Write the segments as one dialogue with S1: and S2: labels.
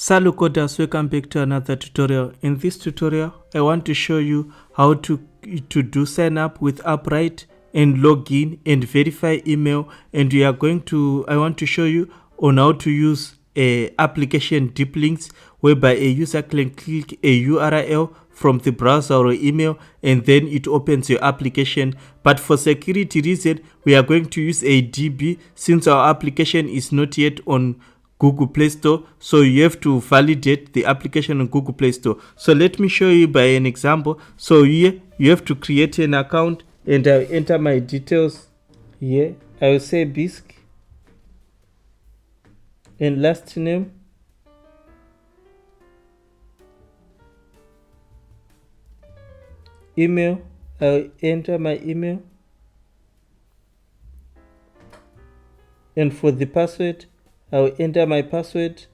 S1: Salut coders, welcome back to another tutorial. In this tutorial, I want to show you how to do sign up with Appwrite and log in and verify email. And I want to show you on how to use a application deep links, whereby a user can click a URL from the browser or email and then it opens your application. But for security reason, we are going to use a DB since our application is not yet on Google Play Store, so you have to validate the application on Google Play Store. So let me show you by an example. So here you have to create an account and I'll enter my details here. I will say Bisc and last name. Email, I'll enter my email. And for the password, I'll enter my password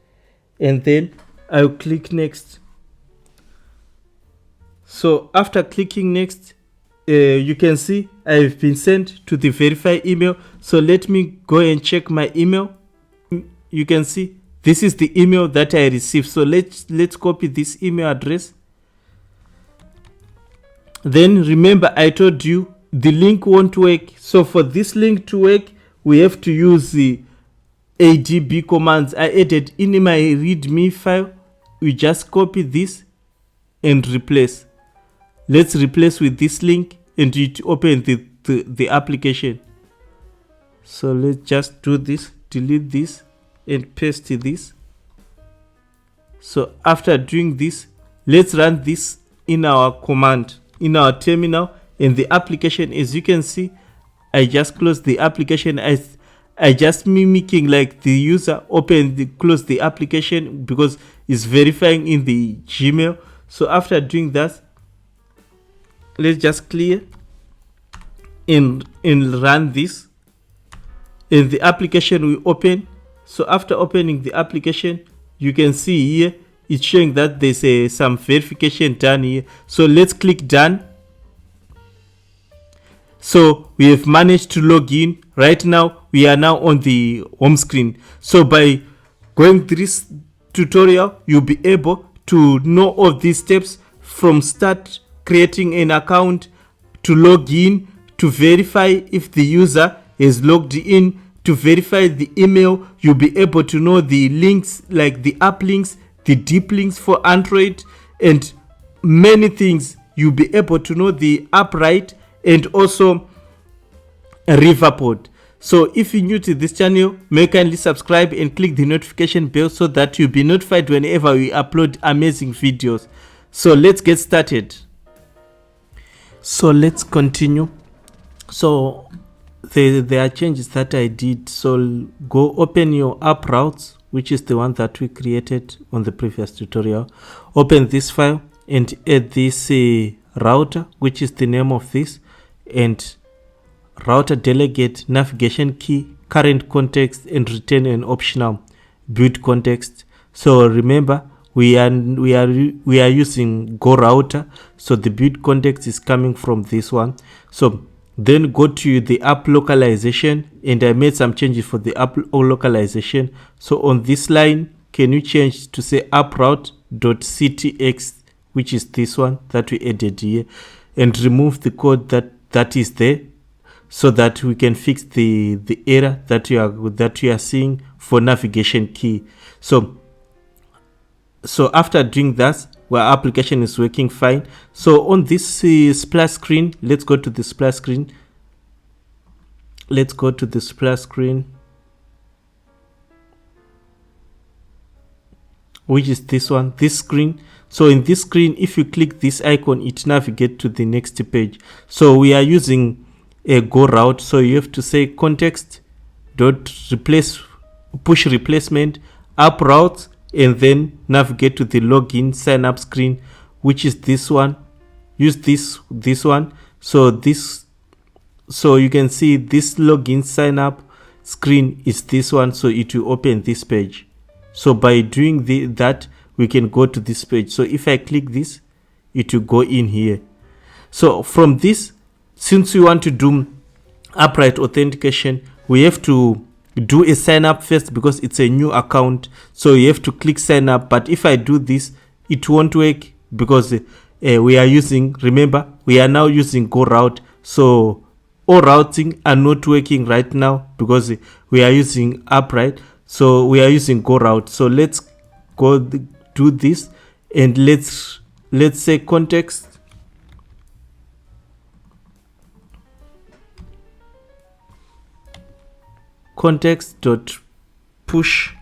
S1: and then I'll click next. So after clicking next, you can see I've been sent to the verify email. So let me go and check my email. You can see this is the email that I received. So let's copy this email address. Then remember I told you the link won't work. So for this link to work, we have to use the ADB commands I added in my readme file. We just copy this and replace. Let's replace with this link and it open the application. So let's just do this, delete this and paste this. So after doing this, let's run this in our command, in our terminal, and the application, as you can see, I just closed the application. I just mimicking like the user close the application because it's verifying in the Gmail. So after doing that, let's just clear and run this, and the application will open. So after opening the application, you can see here it's showing that there's some verification done here. So let's click done. So we have managed to log in. Right now, we are now on the home screen. So by going through this tutorial, you'll be able to know all these steps from start creating an account to log in, to verify if the user is logged in, to verify the email. You'll be able to know the links, like the app links, the deep links for Android, and many things. You'll be able to know the Appwrite and also Riverpod. So if you're new to this channel, may kindly subscribe and click the notification bell so that you'll be notified whenever we upload amazing videos. So let's get started. So let's continue. So there are changes that I did. So go open your app routes, which is the one that we created on the previous tutorial. Open this file and add this router, which is the name of this, and router delegate, navigation key, current context, and return an optional build context. So remember, we are using Go router, so the build context is coming from this one. So then go to the app localization, and I made some changes for the app localization. So on this line, can you change to say approute.ctx, which is this one that we added here, and remove the code that is there, so that we can fix the error that you are seeing for navigation key. So after doing that, our application is working fine. So on this splash screen, let's go to the splash screen. Let's go to the splash screen, which is this one, this screen. So in this screen, if you click this icon, it navigates to the next page. So we are using a Go route. So you have to say context dot replace push replacement app routes, and then navigate to the login sign up screen, which is this one. Use this one. So you can see this login sign up screen is this one. So it will open this page. So by doing that, we can go to this page. So if I click this, it will go in here. So from this, since we want to do Appwrite authentication, we have to do a sign up first because it's a new account. So you have to click sign up. But if I do this, it won't work because we are using, remember, we are now using Go Route. So all routing are not working right now because we are using Appwrite. So we are using Go Route. So let's go do this, and let's say context dot push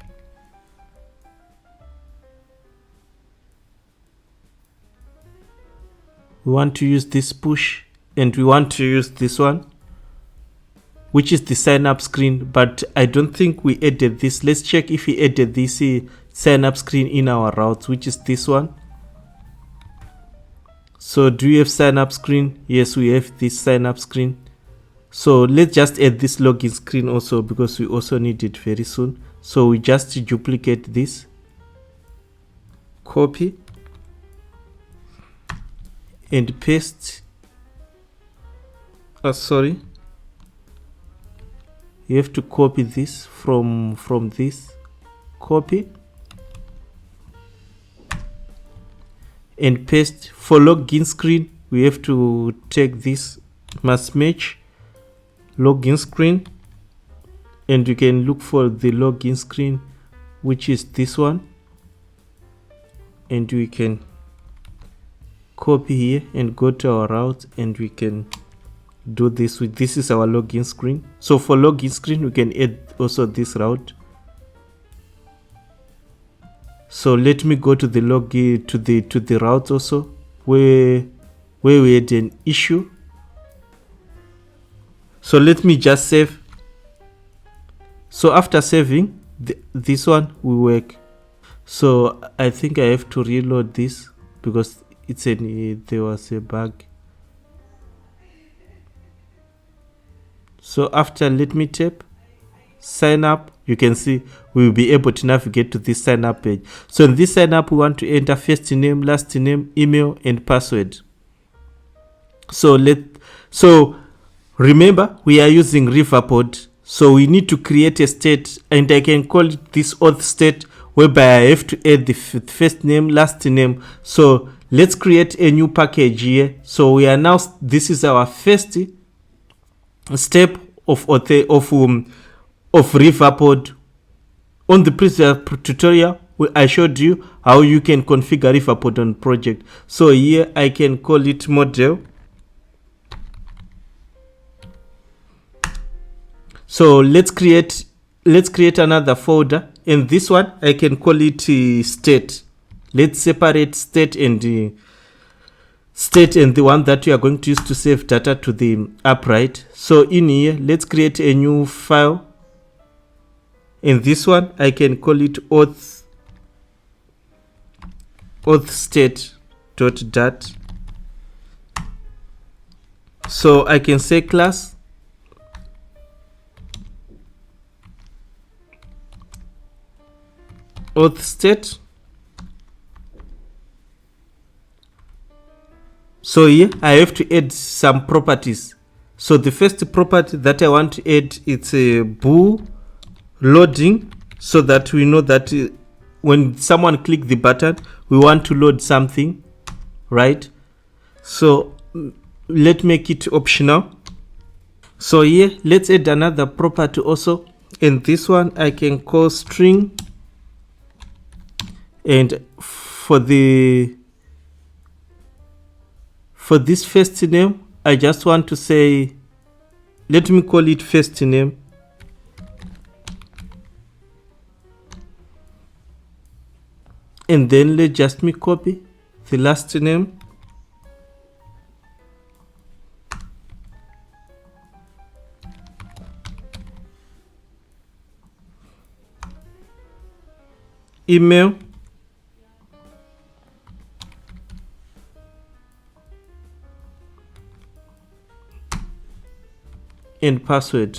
S1: we want to use this push, and we want to use this one, which is the sign up screen, but I don't think we added this. Let's check if we added this sign up screen in our routes, which is this one. So do we have sign up screen? Yes, we have this sign up screen. So let's just add this login screen also because we also need it very soon. So we just duplicate this, copy and paste. Sorry, you have to copy this from this, copy and paste. For login screen, we have to take this, must match login screen, and you can look for the login screen, which is this one, and we can copy here and go to our route, and we can do this with, this is our login screen. So for login screen, we can add also this route. So let me go to the login, to the route also where we had an issue. So let me just save. So after saving, this one will work. So I think I have to reload this because there was a bug. So after, let me tap sign up, you can see we will be able to navigate to this sign up page. So in this sign up, we want to enter first name, last name, email, and password. So remember, we are using Riverpod, so we need to create a state, and I can call it this auth state, whereby I have to add the first name, last name. So let's create a new package here. So we are now, this is our first step of Riverpod. On the previous tutorial, I showed you how you can configure Riverpod on project. So here I can call it model. So let's create another folder, and this one I can call it state. Let's separate state and the one that we are going to use to save data to the Appwrite. So in here, let's create a new file. In this one, I can call it auth state.dat. So I can say class auth state. So here I have to add some properties. So the first property that I want to add, it's a bool loading, so that we know that when someone click the button, we want to load something, right? So let's make it optional. So here, let's add another property also. In this one, I can call string, and for this first name, I just want to say, let me call it first name. And then let just me copy the last name. Email. And password.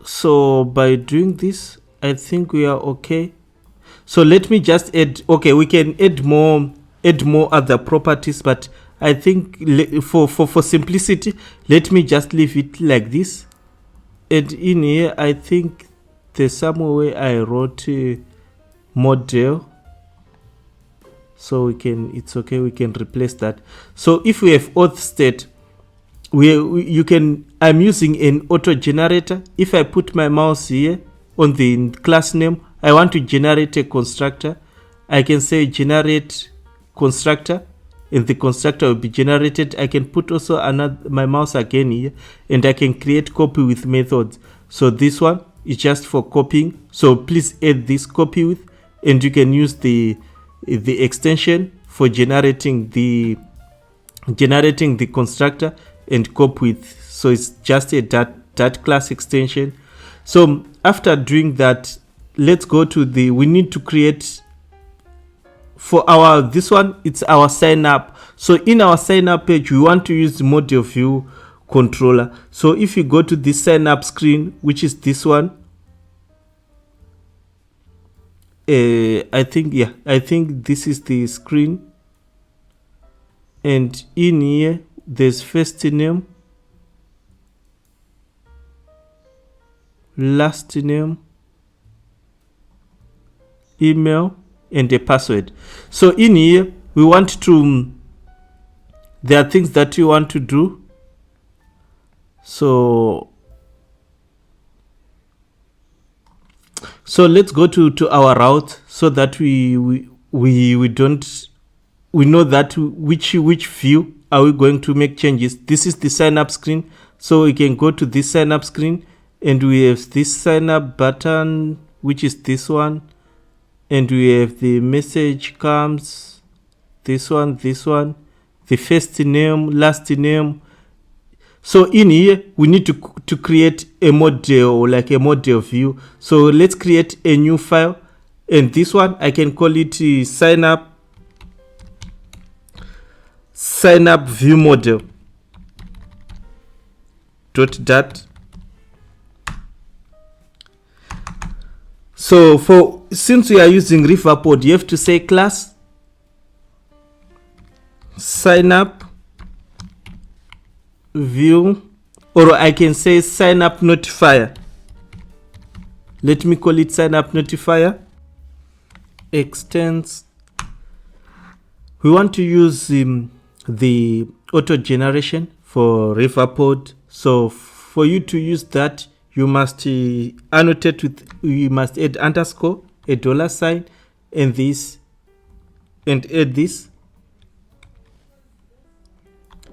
S1: So by doing this, I think we are okay. So let me just add, okay, we can add more other properties, but I think for simplicity, let me just leave it like this. And in here, I think there's somewhere where I wrote model, so we can, it's okay, we can replace that. So if we have auth state, you can, I'm using an auto generator. If I put my mouse here on the class name, I want to generate a constructor, I can say generate constructor, and the constructor will be generated. I can put also my mouse again here, and I can create copy with methods. So this one is just for copying, so please add this copy with, and you can use the extension for generating the constructor and copy with. So it's just a that class extension. So after doing that, let's go to we need to create for our, this one, it's our sign up. So in our sign up page, we want to use the model view controller. So if you go to this sign up screen, which is this one, I think this is the screen, and in here there's first name, last name, email, and a password. So in here we want to, there are things that you want to do. So let's go to our route, so that we don't, we know that which view are we going to make changes. This is the sign up screen, so we can go to this sign up screen, and we have this sign up button, which is this one, and we have the message comes, this one, the first name, last name. So in here we need to create a model, like a model view. So let's create a new file, and this one I can call it sign up view model .dat. So since we are using Riverpod, you have to say class sign up view, or I can say sign up notifier. Let me call it sign up notifier. Extends, we want to use the auto generation for Riverpod. So for you to use that, you must annotate with, you must add underscore, a $sign, and this, and add this.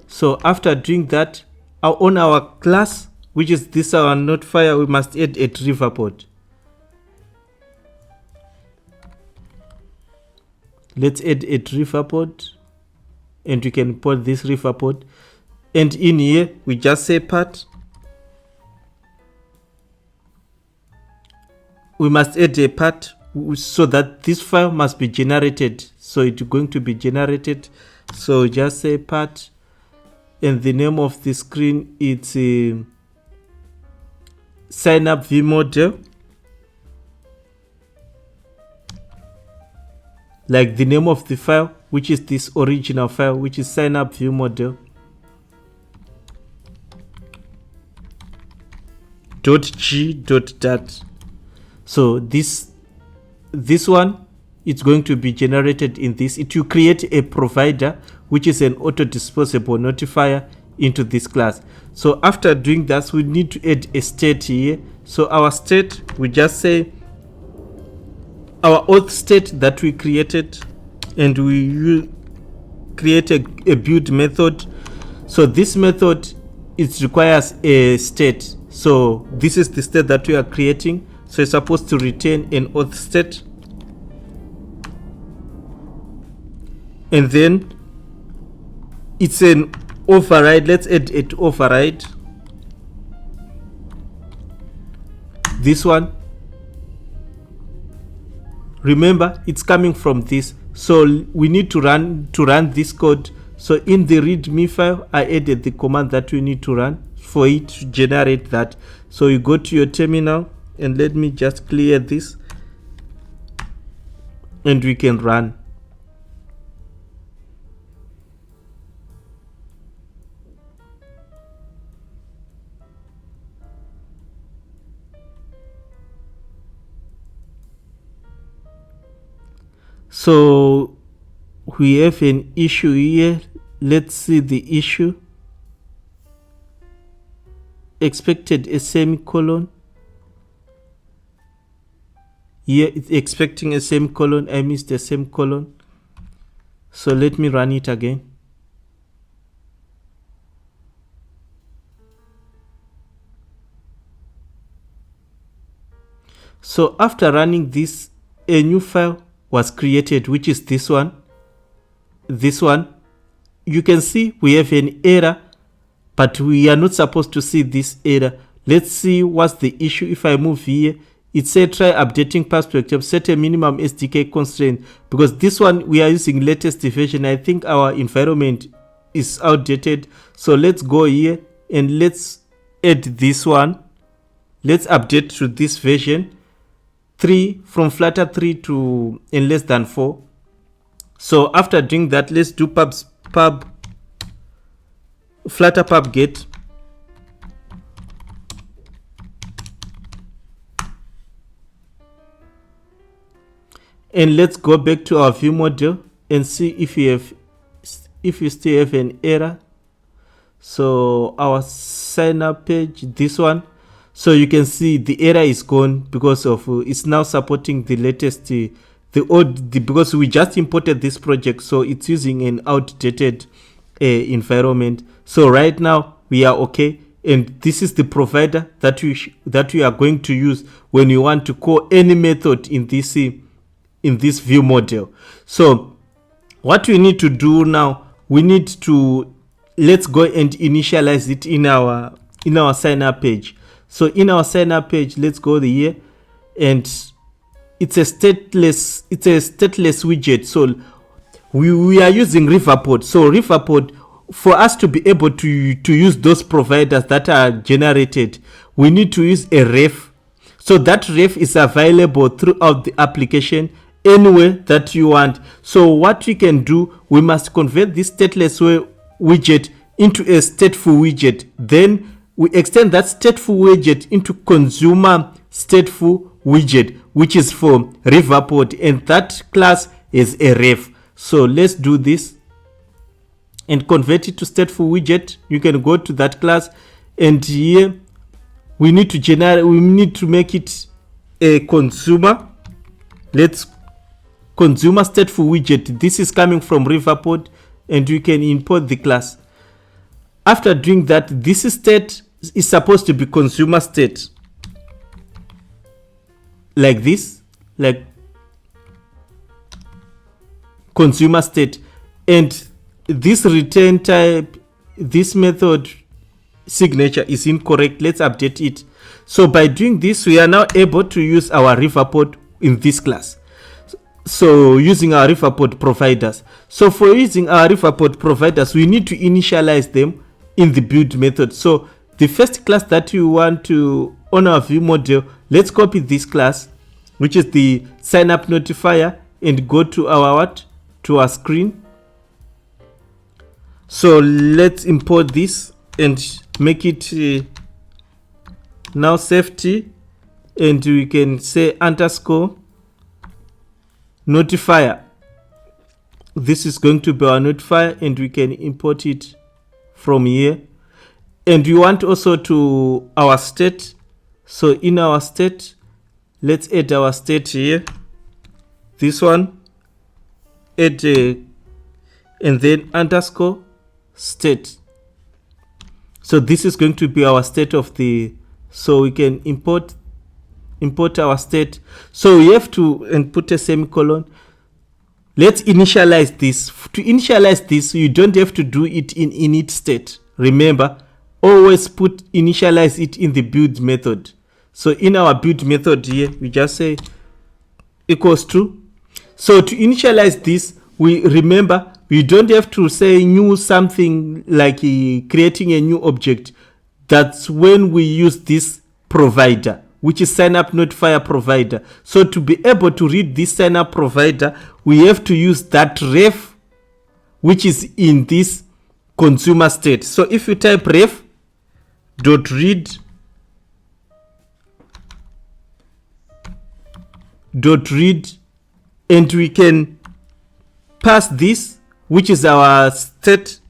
S1: So after doing that, on our class, which is this our notifier, we must add a Riverpod. Let's add a Riverpod, and we can import this Riverpod. And in here, we just say part. We must add a part, so that this file must be generated. So it's going to be generated. So just say part. And the name of the screen, it's a sign up view model, like the name of the file, which is this original file, which is sign up view model .g.dat. So this one, it's going to be generated in this. It will create a provider, which is an auto disposable notifier, into this class. So after doing that, we need to add a state here. So our state, we just say our auth state that we created, and we will create a build method. So this method, it requires a state. So this is the state that we are creating. So it's supposed to retain an auth state, and then it's an override. Let's add it override. This one, remember, it's coming from this, so we need to run this code. So in the readme file, I added the command that we need to run for it to generate that. So you go to your terminal, and let me just clear this, and we can run. So we have an issue here. Let's see the issue. Expected a semicolon. Here it's expecting a semicolon. I missed a semicolon. So let me run it again. So after running this, a new file was created, which is this one. This one. You can see we have an error, but we are not supposed to see this error. Let's see what's the issue. If I move here, it said try updating perspective, set a minimum SDK constraint, because this one we are using latest version. I think our environment is outdated. So let's go here and let's add this one. Let's update to this version 3, from Flutter 3 to in less than 4. So after doing that, let's do Flutter pub get. And let's go back to our view model and see if you still have an error. So our sign up page, this one. So you can see the error is gone because of it's now supporting the latest because we just imported this project, so it's using an outdated environment. So right now we are okay, and this is the provider that we are going to use when you want to call any method in this view model. So what we need to do now, let's go and initialize it in our sign up page. So in our sign up page, let's go here, and it's a stateless widget. So we are using Riverpod. So Riverpod, for us to be able to use those providers that are generated, we need to use a ref. So that ref is available throughout the application anywhere that you want. So what we can do, we must convert this stateless widget into a stateful widget. Then we extend that stateful widget into consumer stateful widget, which is for Riverpod, and that class is a ref. So let's do this and convert it to stateful widget. You can go to that class, and here we need to make it a consumer. Let's consumer stateful widget. This is coming from Riverpod, and we can import the class. After doing that, this state is supposed to be consumer state, like this, like consumer state, and this return type, this method signature is incorrect. Let's update it. So by doing this, we are now able to use our Riverpod in this class. So using our Riverpod providers. So for using our Riverpod providers, we need to initialize them in the build method. So the first class that you want to on our view model, let's copy this class, which is the sign up notifier, and go to our screen. So let's import this and make it now safety, and we can say underscore notifier. This is going to be our notifier, and we can import it from here. And we want also to our state. So in our state, let's add our state here, this one, add and then underscore state. So this is going to be our state of the, so we can import our state. So we have to and put a semicolon. Let's initialize this. To initialize this, you don't have to do it in init state. Remember, always initialize it in the build method. So in our build method here, we just say equals to. So to initialize this, we don't have to say new something like creating a new object. That's when we use this provider, which is sign up notifier provider. So to be able to read this sign up provider, we have to use that ref, which is in this consumer state. So if you type ref dot read and we can pass this, which is our state.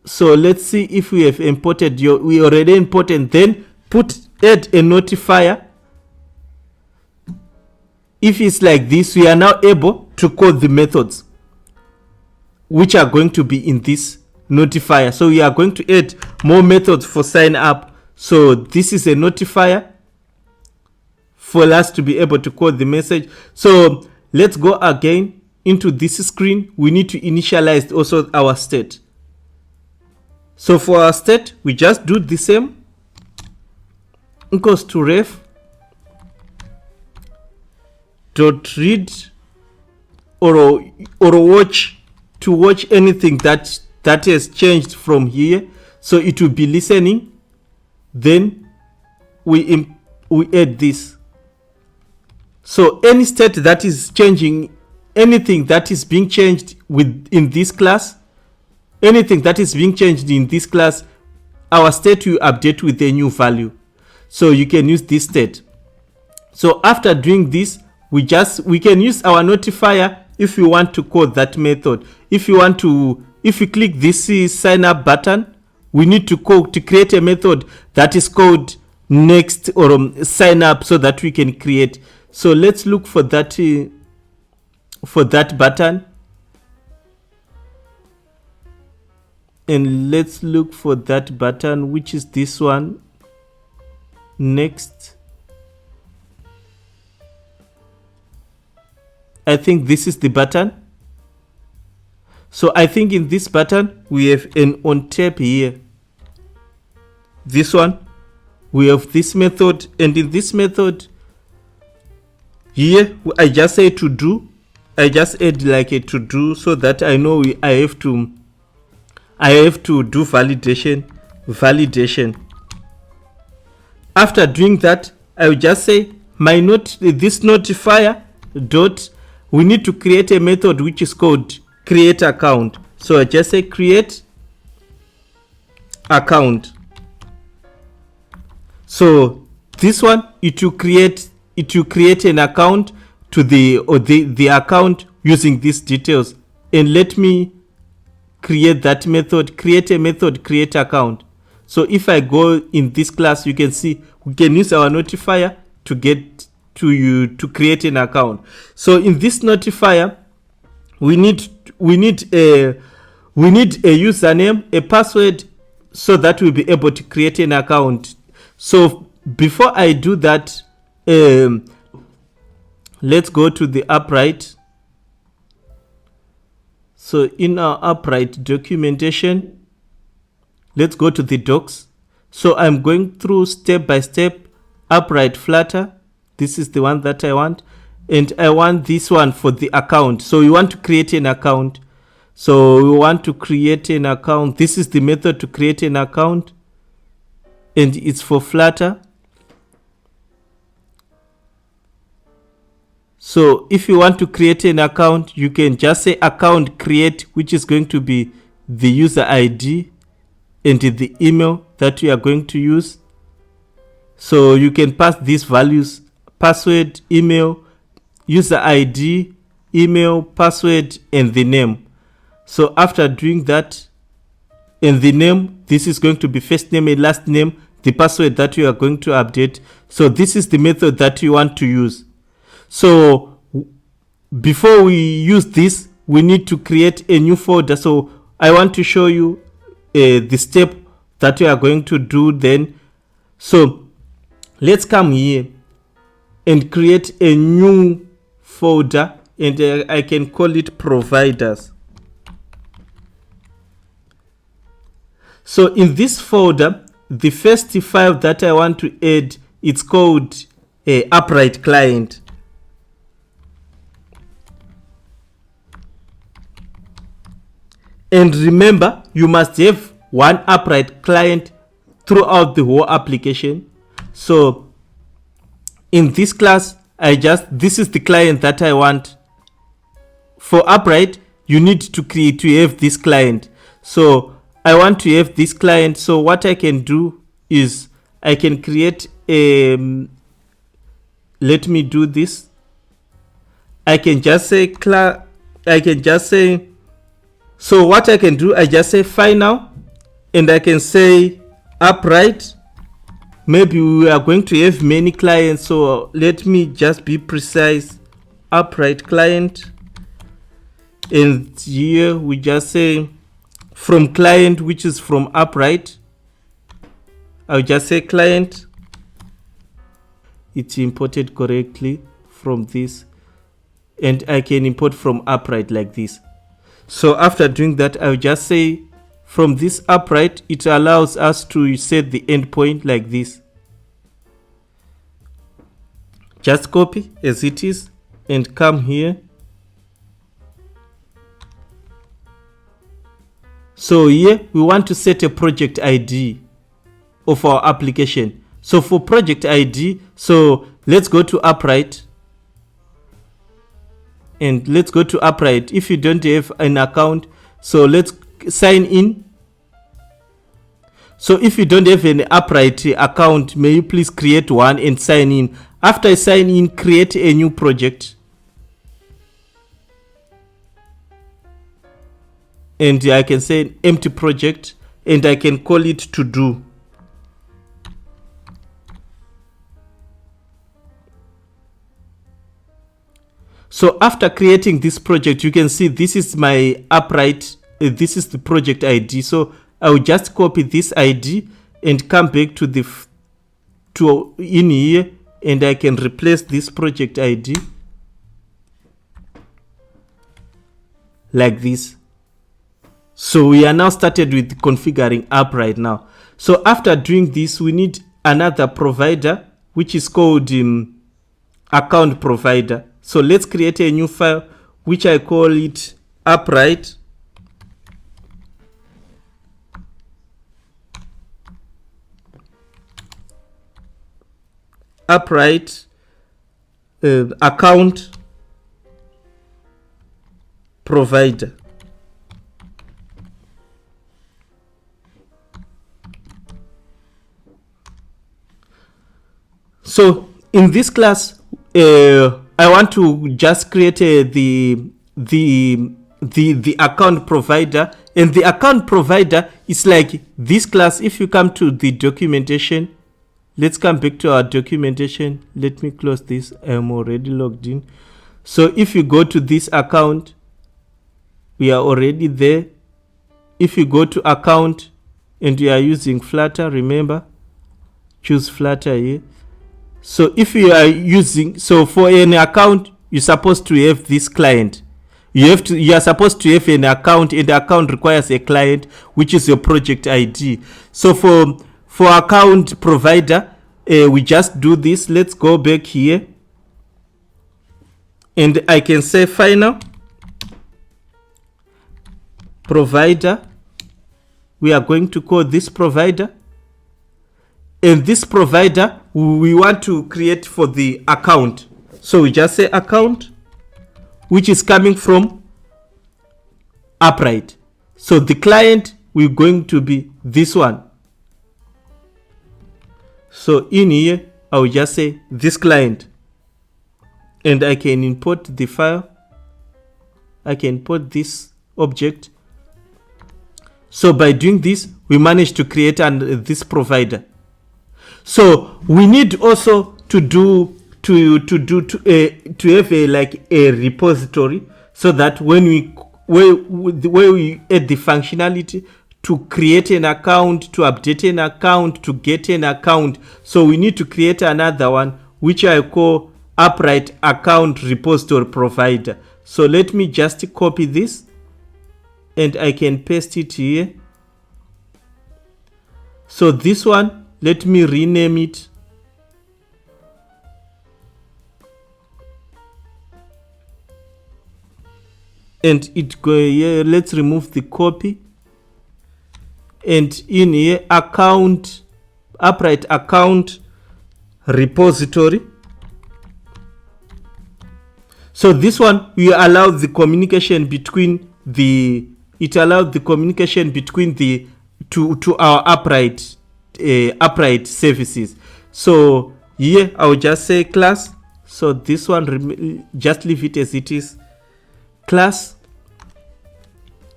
S1: So let's see if we have imported we already imported. Then add a notifier. If it's like this, we are now able to call the methods which are going to be in this notifier. So we are going to add more methods for sign up. So this is a notifier for us to be able to call the message. So let's go again into this screen. We need to initialize also our state. So for our state, we just do the same. Equals to ref dot read or watch, to watch anything that has changed from here. So it will be listening. Then we add this. So any state that is changing, anything that is being changed in this class, anything that is being changed in this class, our state will update with a new value. So you can use this state. So after doing this, we can use our notifier if you want to call that method. If you click this sign up button, we need to create a method that is called next or sign up, so that we can create. So let's look for that button, and let's look for that button, which is this one, next. I think this is the button. So I think in this button we have an on tap here. This one, we have this method, and in this method here I just say to do. I just add like a to do, so that I know I have to do validation. After doing that, I will just say this notifier dot, we need to create a method which is called create account. So I just say create account. So this one, it will create an account to the account using these details. And let me create that method, create a method, create account. So if I go in this class, you can see we can use our notifier to get to create an account. So in this notifier, we need a username, a password, so that we'll be able to create an account. So before I do that, let's go to the Appwrite. So in our Appwrite documentation, let's go to the docs. So I'm going through step by step. Appwrite Flutter, this is the one that I want, and I want this one for the account. So we want to create an account. So we want to create an account. This is the method to create an account, and it's for Flutter. So if you want to create an account, you can just say account create, which is going to be the user ID and the email that you are going to use. So you can pass these values: password, email, user ID, email, password, and the name. So after doing that, and the name, this is going to be first name and last name, the password that you are going to update. So this is the method that you want to use. So before we use this, we need to create a new folder. So I want to show you the step that we are going to do then. So let's come here and create a new folder, and I can call it providers. So in this folder, the first file that I want to add, it's called Appwrite client. And remember, you must have one Appwrite client throughout the whole application. So in this class, this is the client that I want. For Appwrite, you need to have this client. So I want to have this client. So what I can do is I can create let me do this. I can just say so what I can do, I just say final, and I can say Appwrite. Maybe we are going to have many clients, so let me just be precise. Appwrite client, and here we just say from client, which is from Appwrite. I'll just say client. It's imported correctly from this, and I can import from Appwrite like this. So after doing that, I'll just say from this Appwrite, it allows us to set the endpoint like this. Just copy as it is and come here. So here we want to set a project ID of our application. So for project ID, so let's go to Appwrite. And let's go to Appwrite. If you don't have an account, so let's sign in. So if you don't have an Appwrite account, may you please create one and sign in. After I sign in, create a new project. And I can say an empty project, and I can call it to do. So after creating this project, you can see this is my Appwrite. This is the project ID. So I will just copy this ID and come back to the in here, and I can replace this project ID like this. So we are now started with configuring Appwrite now. So after doing this, we need another provider, which is called account provider. So let's create a new file, which I call it Appwrite. Appwrite account provider. So in this class, I want to just create the account provider, and the account provider is like this class. If you come to the documentation, let's come back to our documentation. Let me close this. I am already logged in. So if you go to this account, we are already there. If you go to account and you are using Flutter, remember, choose Flutter here. So if you are using, so for an account, you're supposed to have this client. You are supposed to have an account, and the account requires a client, which is your project ID. So for account provider, we just do this. Let's go back here, and I can say final provider. We are going to call this provider, and this provider we want to create for the account. So we just say account, which is coming from Appwrite. So the client we're going to be this one. So in here, I will just say this client, and I can import the file. I can import this object. So by doing this, we managed to create this provider. So we need also to do to have a repository, so that when we add the functionality to create an account, to update an account, to get an account, so we need to create another one, which I call Appwrite account repository provider. So let me just copy this, and I can paste it here. So this one, let me rename it. And it go here. Let's remove the copy. And in here, account, Appwrite account repository. So this one, we allow the communication between it allows the communication between to our Appwrite services. So here I'll just say class. So this one, just leave it as it is, class,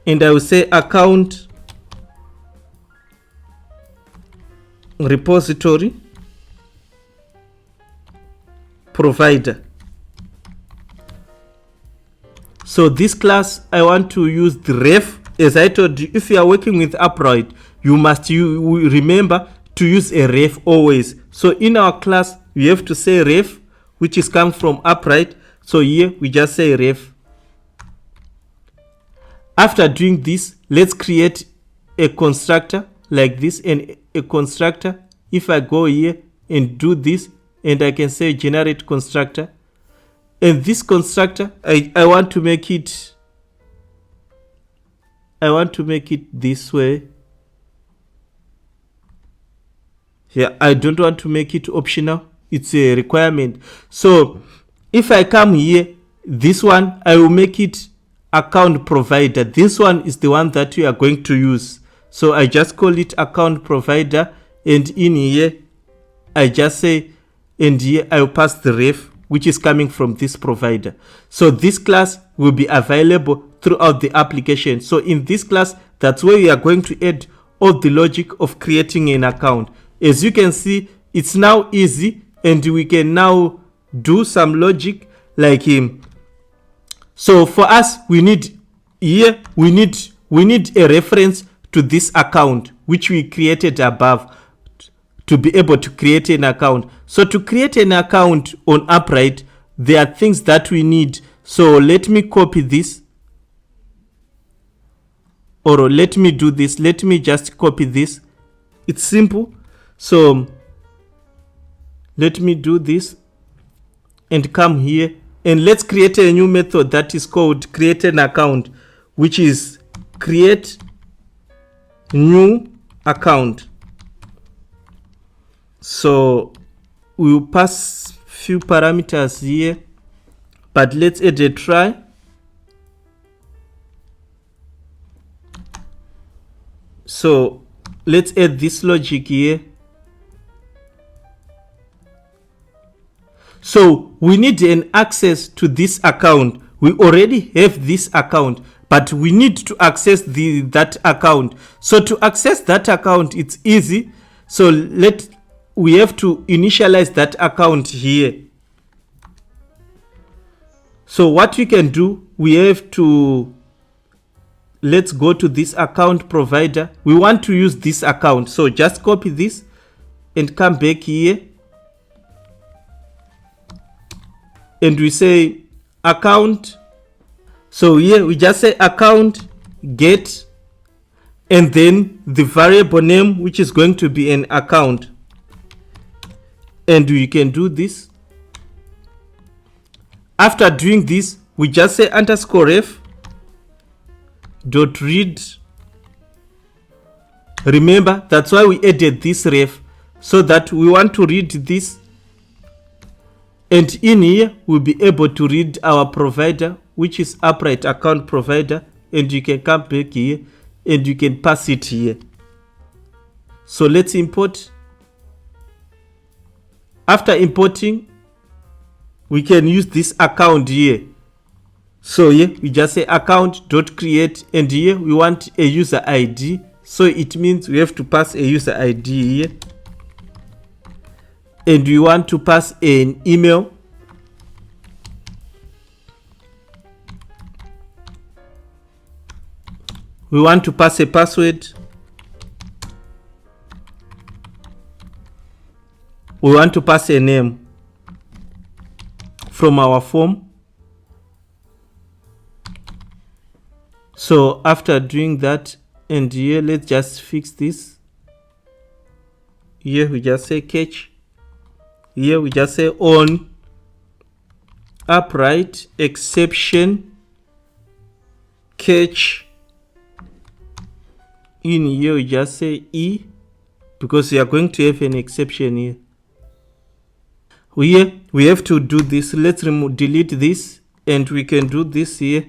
S1: and I will say account repository provider. So this class, I want to use the ref. As I told you, if you are working with Appwrite, you must remember to use a ref always. So in our class, we have to say ref, which is come from Appwrite. So here we just say ref. After doing this, let's create a constructor like this, and a constructor. If I go here and do this, and I can say generate constructor, and this constructor, I want to make it this way. Yeah, I don't want to make it optional. It's a requirement. So if I come here, this one, I will make it account provider. This one is the one that we are going to use. So I just call it account provider, and in here, I just say, and here I will pass the ref, which is coming from this provider. So this class will be available throughout the application. So in this class, that's where we are going to add all the logic of creating an account. As you can see, it's now easy, and we can now do some logic like him. So for us, we need here, we need a reference to this account, which we created above, to be able to create an account. So to create an account on Appwrite, there are things that we need. So let me copy this, or let me do this. Let me just copy this. It's simple. So let me do this and come here, and let's create a new method that is called create an account, which is create new account. So we'll pass few parameters here, but let's add a try. So let's add this logic here. So we need an access to this account. We already have this account, but we need to access that account. So to access that account, it's easy. So we have to initialize that account here. So what we can do, we have to, let's go to this account provider. We want to use this account. So just copy this and come back here. And we say account. So here we just say account get, and then the variable name, which is going to be an account. And we can do this. After doing this, we just say underscore ref dot read. Remember, that's why we added this ref, so that we want to read this. And in here, we'll be able to read our provider, which is Appwrite account provider. And you can come back here and you can pass it here. So let's import. After importing, we can use this account here. So here we just say account.create, and here we want a user ID. So it means we have to pass a user ID here. And we want to pass an email. We want to pass a password. We want to pass a name from our form. So after doing that, and here let's just fix this. Here we just say catch. Here we just say on Appwrite exception catch. In here we just say E, because we are going to have an exception here. We have to do this. Let's delete this, and we can do this here.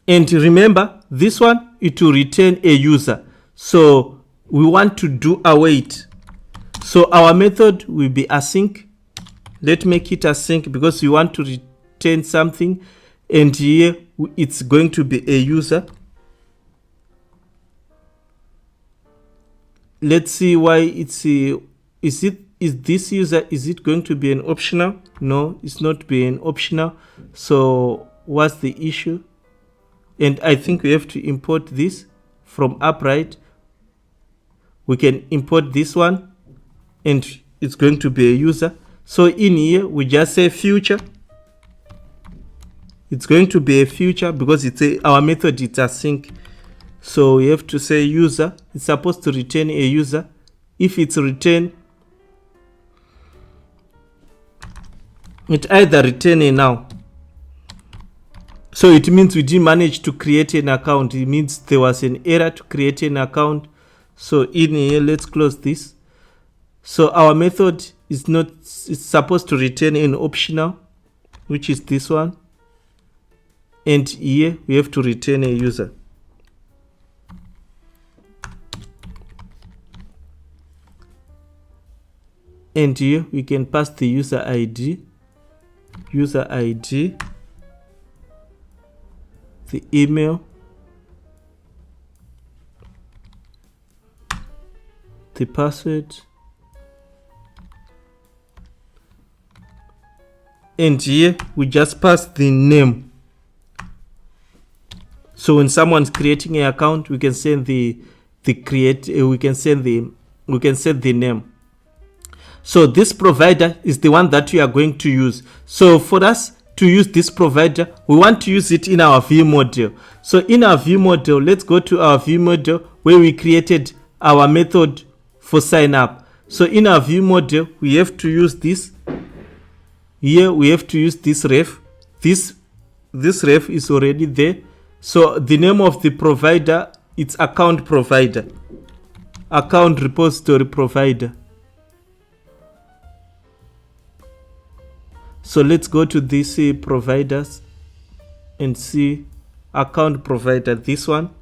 S1: And remember, this one, it will return a user. So we want to do await. So our method will be async let's make it async because we want to return something, and here it's going to be a user. Let's see why it's is this user, is it going to be an optional? No, it's not being optional. So what's the issue? And I think we have to import this from Appwrite. We can import this one, and it's going to be a user. So in here we just say future. It's going to be a future because it's our method, it's async. So we have to say user. It's supposed to return a user. If it's return, it either return a now. So it means we didn't manage to create an account. It means there was an error to create an account. So in here, let's close this. So our method is not, it's supposed to return an optional, which is this one. And here we have to return a user. And here we can pass the user ID, the email, the password, and here we just pass the name. So when someone's creating an account, we can send we can set the name. So this provider is the one that we are going to use. So for us to use this provider, we want to use it in our view model. So in our view model, let's go to our view model where we created our method for sign up. So in our view model, we have to use this. Here we have to use this ref. This ref is already there. So the name of the provider, it's account provider, account repository provider. So let's go to these providers and see account provider, this one.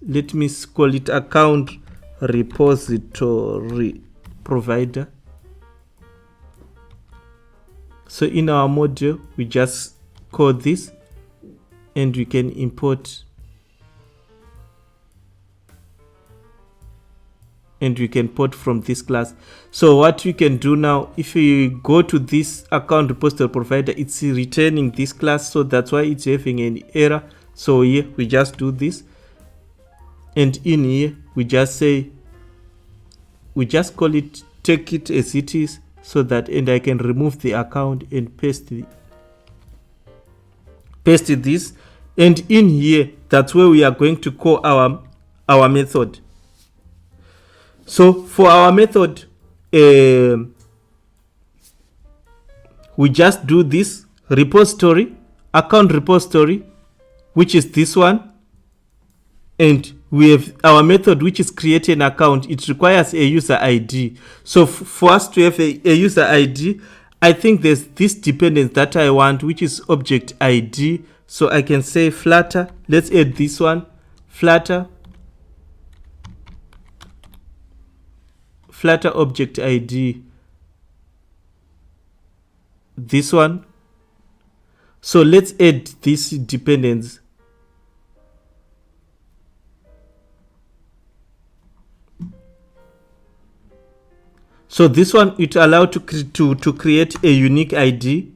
S1: Let me call it account repository provider. So in our module, we just call this and we can import and we can port from this class. So what we can do now, if we go to this account repository provider, it's returning this class, so that's why it's having an error. So here we just do this, and in here we just say, we just call it, take it as it is, so that, and I can remove the account and paste this, and in here that's where we are going to call our method. So for our method, we just do this repository, account repository, which is this one, and we have our method which is create an account. It requires a user ID. So for us to have a user ID, I think there's this dependence that I want, which is object ID. So I can say Flutter. Let's add this one, Flutter object ID, this one. So let's add this dependence. So this one, it allows to create a unique ID.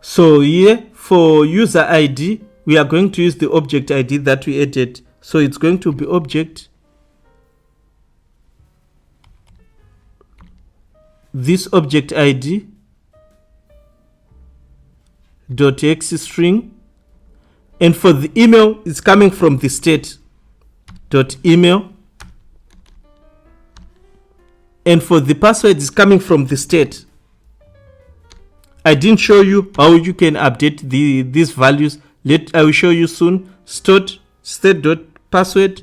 S1: So here for user ID, we are going to use the object ID that we added. So it's going to be object, this object ID dot x string, and for the email, it's coming from the state dot email, and for the password, it's coming from the state. I didn't show you how you can update these values. I will show you soon. State.password.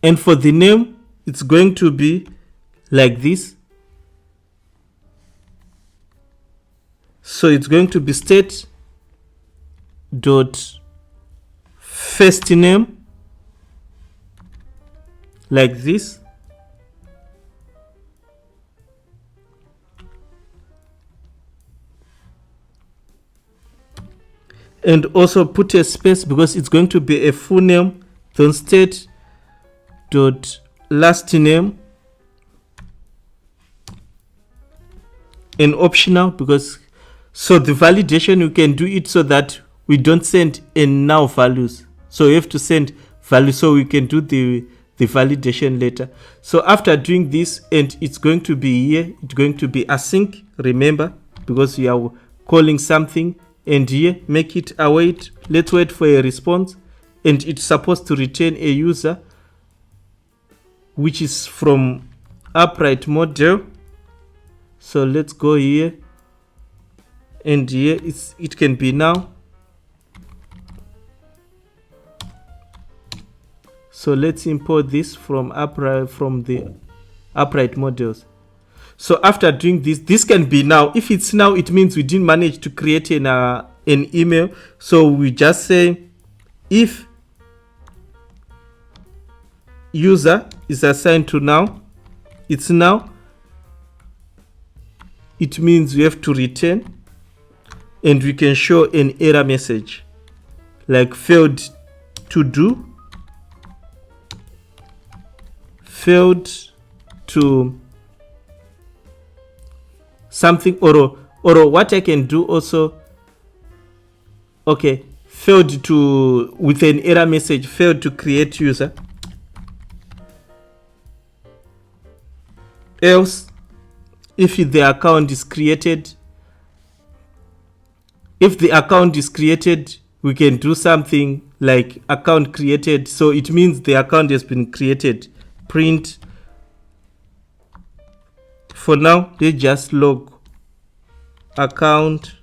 S1: And for the name, it's going to be like this. So it's going to be state dot first name, like this. And also put a space because it's going to be a full name. Then state dot last name, and optional, because so the validation you can do it so that we don't send in now values. So you have to send values so we can do the validation later. So after doing this, and it's going to be here, it's going to be async, remember, because we are calling something, and here make it await. Let's wait for a response, and it's supposed to return a user, which is from Appwrite model. So let's go here, and here it can be now. So let's import this from the Appwrite models. So after doing this, this can be now. If it's now, it means we didn't manage to create an email. So we just say if user is assigned to now, it's now. It means we have to return, and we can show an error message like failed to do, failed to something, or what I can do also, okay, failed to, with an error message, failed to create user, else if the account is created, we can do something like account created. So it means the account has been created. Print. For now, they just log account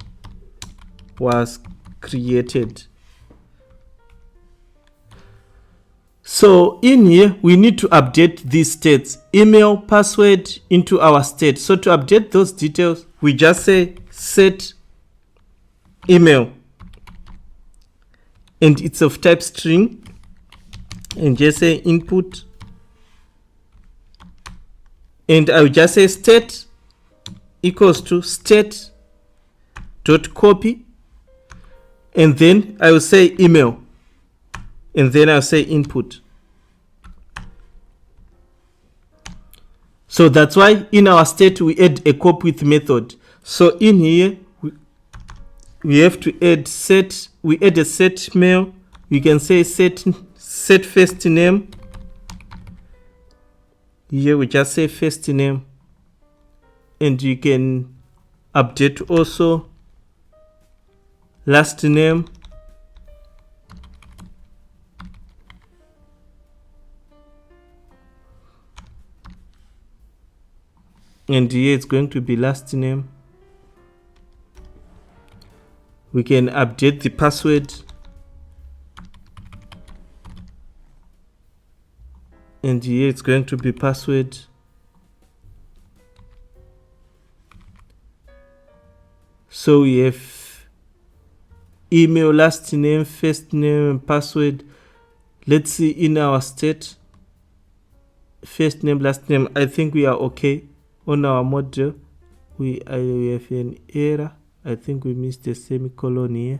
S1: was created. So in here, we need to update these states, email, password, into our state. So to update those details, we just say set email, and it's of type string, and just say input, and I will just say state equals to state dot copy, and then I will say email, and then I'll say input. So that's why in our state we add a copy with method. So in here we have to add set. We add a set mail. We can say set first name. Here we just say first name, and you can update also last name. And here it's going to be last name. We can update the password, and here it's going to be password. So we have email, last name, first name, and password. Let's see in our state, first name, last name. I think we are okay. On our model, we have an error. I think we missed a semicolon here.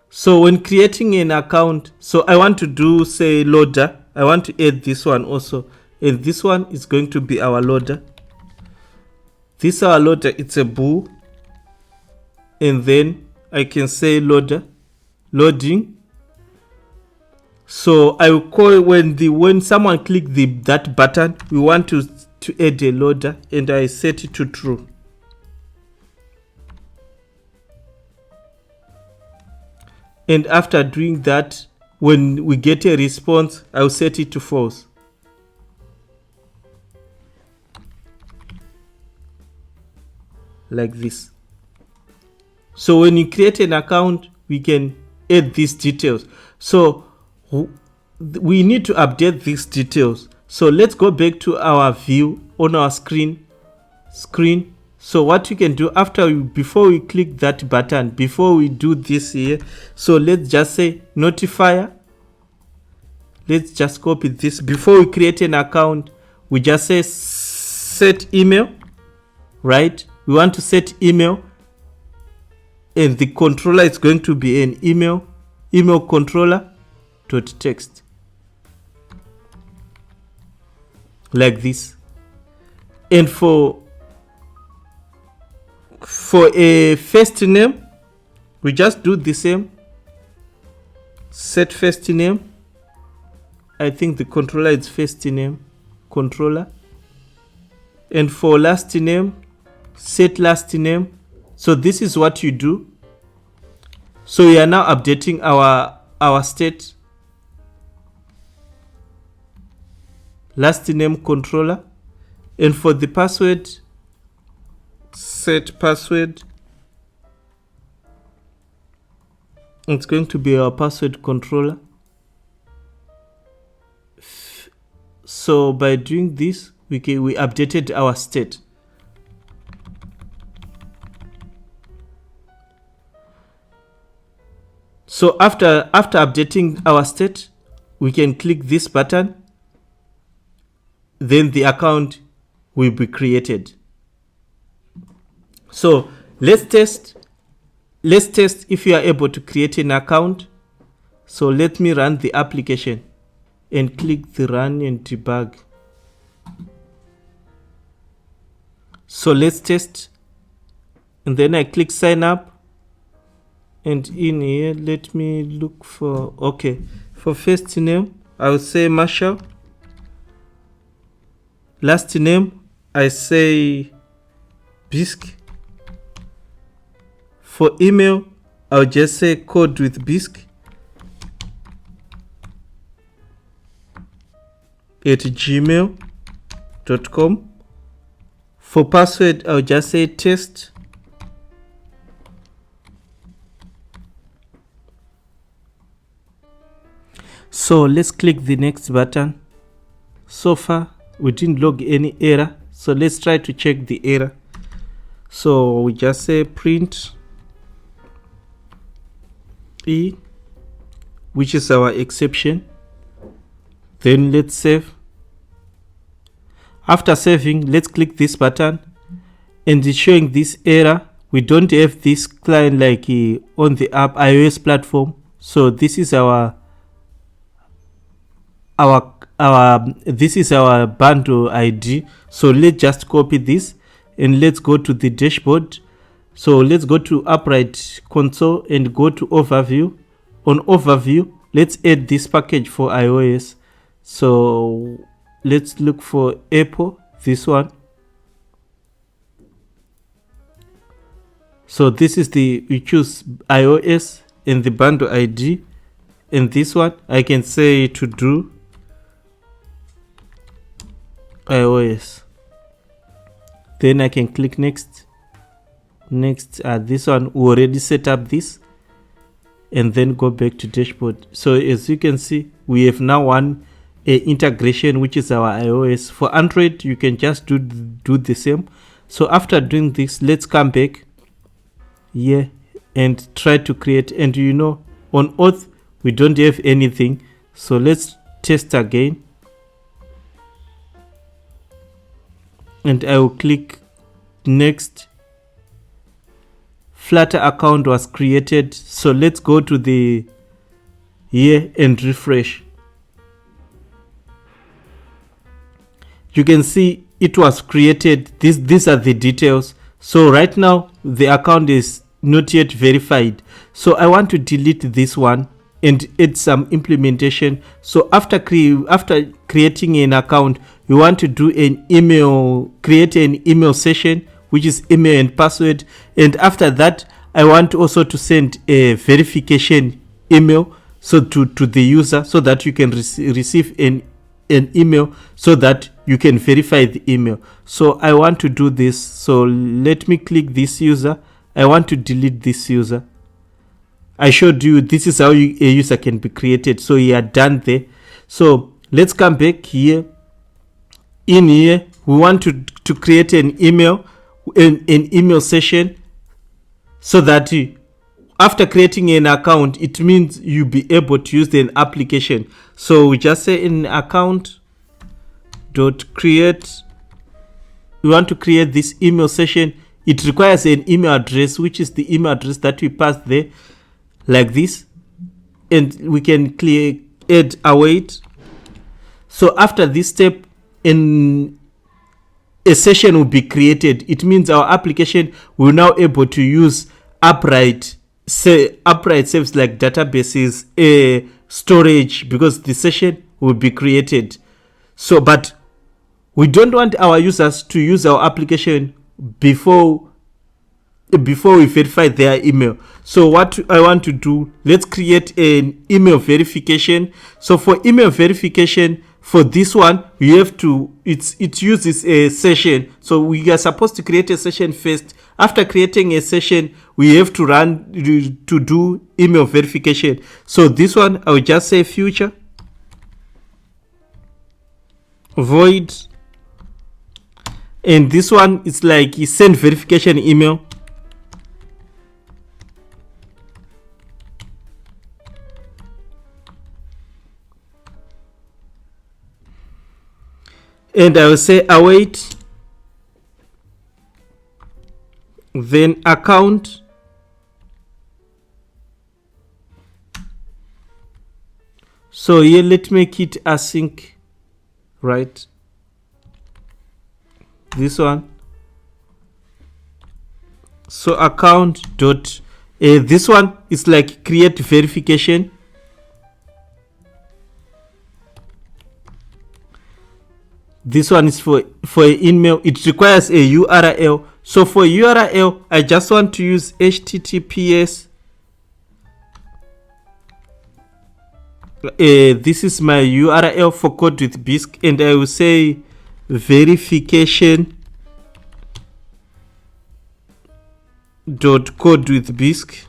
S1: So when creating an account, so I want to do, say, loader. I want to add this one also, and this one is going to be our loader. This our loader, it's a bool, and then I can say loader, loading. So I will call when someone click that button, we want to add a loader, and I set it to true. And after doing that, when we get a response, I'll set it to false. Like this. So when you create an account, we can add these details. So we need to update these details. So let's go back to our view on our screen. screen. So what you can do before we click that button, before we do this here, so let's just say notifier. Let's just copy this. Before we create an account, we just say set email, right? We want to set email, and the controller is going to be an email controller dot text, like this. And for a first name, we just do the same. Set first name. I think the controller is first name controller. And for last name, set last name. So this is what you do. So we are now updating our state. Last name controller. And for the password, set password. It's going to be our password controller. So by doing this, we updated our state. So after updating our state, we can click this button. Then the account will be created. So let's test if you are able to create an account. So let me run the application and click the run and debug. So let's test, and then I click sign up, and in here let me look for, okay, for first name I will say Marshall. Last name I say Bisque. For email I'll just say code with Bisque at gmail.com. For password I'll just say test. So let's click the next button. So far we didn't log any error, so let's try to check the error. So we just say print E, which is our exception. Then let's save. After saving, let's click this button, and it's showing this error. We don't have this client like on the app iOS platform. So this is our bundle ID. So let's just copy this and let's go to the dashboard. So let's go to Appwrite console and go to overview. On overview, let's add this package for iOS. So let's look for Apple, this one. So this is we choose iOS and the bundle ID, and this one I can say to do iOS. Then I can click next. This one we already set up this, and then go back to dashboard. So as you can see, we have now one integration, which is our iOS. For Android you can just do the same. So after doing this, let's come back here and try to create, and on auth we don't have anything. So let's test again, and I will click next. Flutter account was created. So let's go to the here and refresh. You can see it was created. These are the details. So right now the account is not yet verified. So I want to delete this one and add some implementation. So after creating an account, you want to do create an email session, which is email and password. And after that, I want also to send a verification email to the user, so that you can receive an email, so that you can verify the email. So I want to do this. So let me click this user. I want to delete this user. I showed you this is how a user can be created. So you are done there. So let's come back here. In here we want to create an email session, so that after creating an account, it means you'll be able to use the application. So we just say in account dot create, we want to create this email session. It requires an email address, which is the email address that we pass there, like this, and we can add await. So after this step, a session will be created. It means our application will now able to use Appwrite service like databases, storage, because the session will be created. So, but we don't want our users to use our application before we verify their email. So what I want to do, let's create an email verification. So for email verification, for this one, you have to, it uses a session. So we are supposed to create a session first. After creating a session, we have to do email verification. So this one, I will just say future void, and this one is like send verification email. And I will say await, then account, so here let's make it async, right? This one. So account dot this one is like create verification. This one is for email. It requires a URL. So for URL, I just want to use HTTPS. This is my URL for code with BISC, and I will say verification dot code with BISC.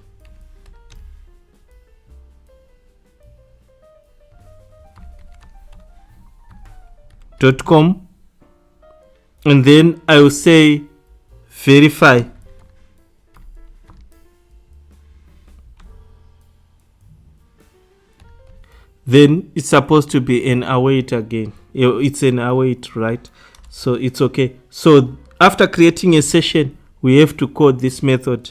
S1: .com, and then I will say verify. Then it's supposed to be an await again. It's an await, right? So it's okay. So after creating a session, we have to code this method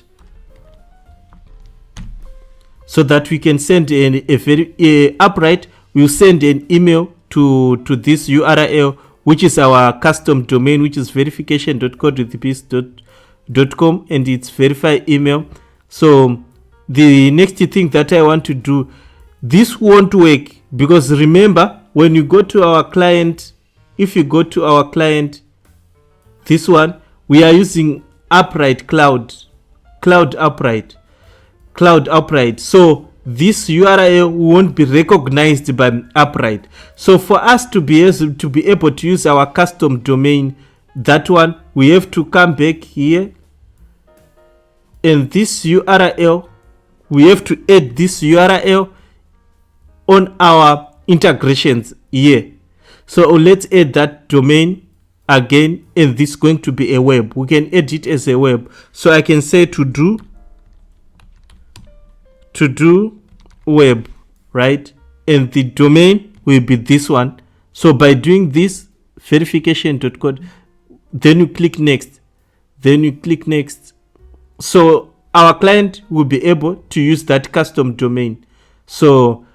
S1: so that we can send Appwrite will send an email to this URL, which is our custom domain, which is verification.codewithbis.com, and it's verify email. So the next thing that I want to do, this won't work, because remember, when you go to our client, if you go to our client, this one, we are using Appwrite Cloud Appwrite. So this URL won't be recognized by Appwrite. So for us to be able to use our custom domain, that one, we have to come back here, and this URL, we have to add this URL on our integrations here. So let's add that domain again, and this is going to be a web. We can add it as a web. So I can say to do web, right? And the domain will be this one. So by doing this verification.code, then you click next, so our client will be able to use that custom domain. So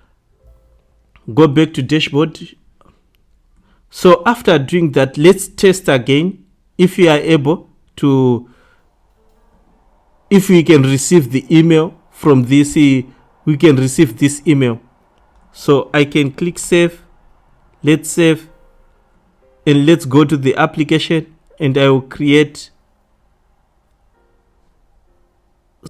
S1: go back to dashboard. So after doing that, let's test again if we are able to, if we can receive the email from this, we can receive this email. So I can click save. Let's save, and let's go to the application, and I will create.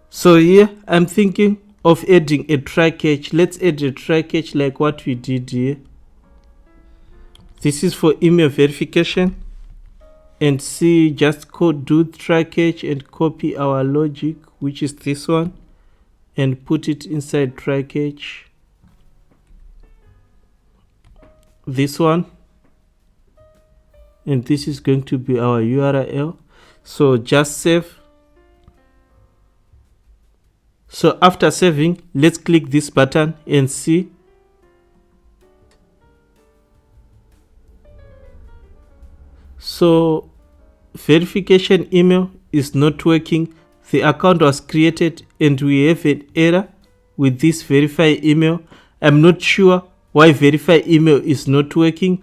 S1: So here I'm thinking of adding a try catch. Let's add a try catch like what we did here. This is for email verification, and see, just do try catch and copy our logic, which is this one, and put it inside try catch. This one, and this is going to be our URL. So just save. So after saving, let's click this button and see. So verification email is not working. The account was created and we have an error with this verify email. I'm not sure why verify email is not working.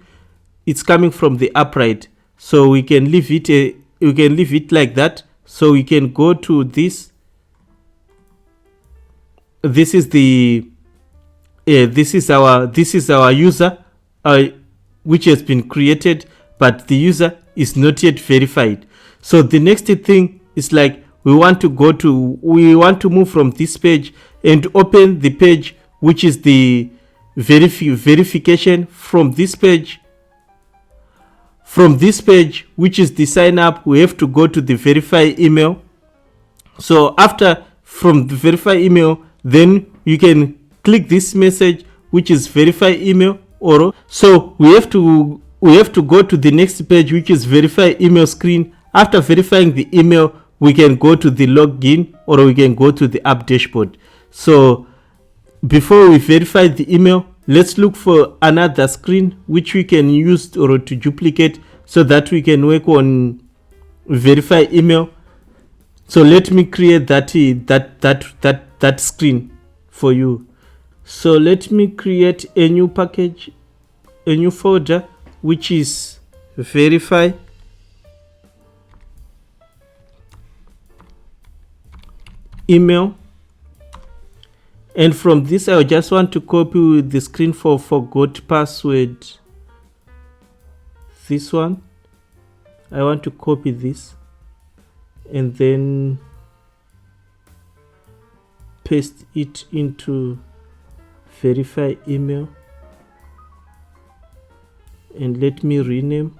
S1: It's coming from the Appwrite, so we can leave it like that. So we can go to this. This is the this is our user which has been created, but the user is not yet verified. So the next thing is like we want to move from this page and open the page which is the verification. From this page, which is the sign up, we have to go to the verify email. So after from the verify email, then you can click this message which is verify email. Or so we have to go to the next page which is verify email screen. After verifying the email, we can go to the login or we can go to the app dashboard. So before we verify the email, let's look for another screen which we can use or to duplicate so that we can work on verify email. So let me create that screen for you. So let me create a new package, a new folder which is verify email. And from this, I just want to copy the screen for forgot password. This one, I want to copy this and then paste it into verify email. And let me rename.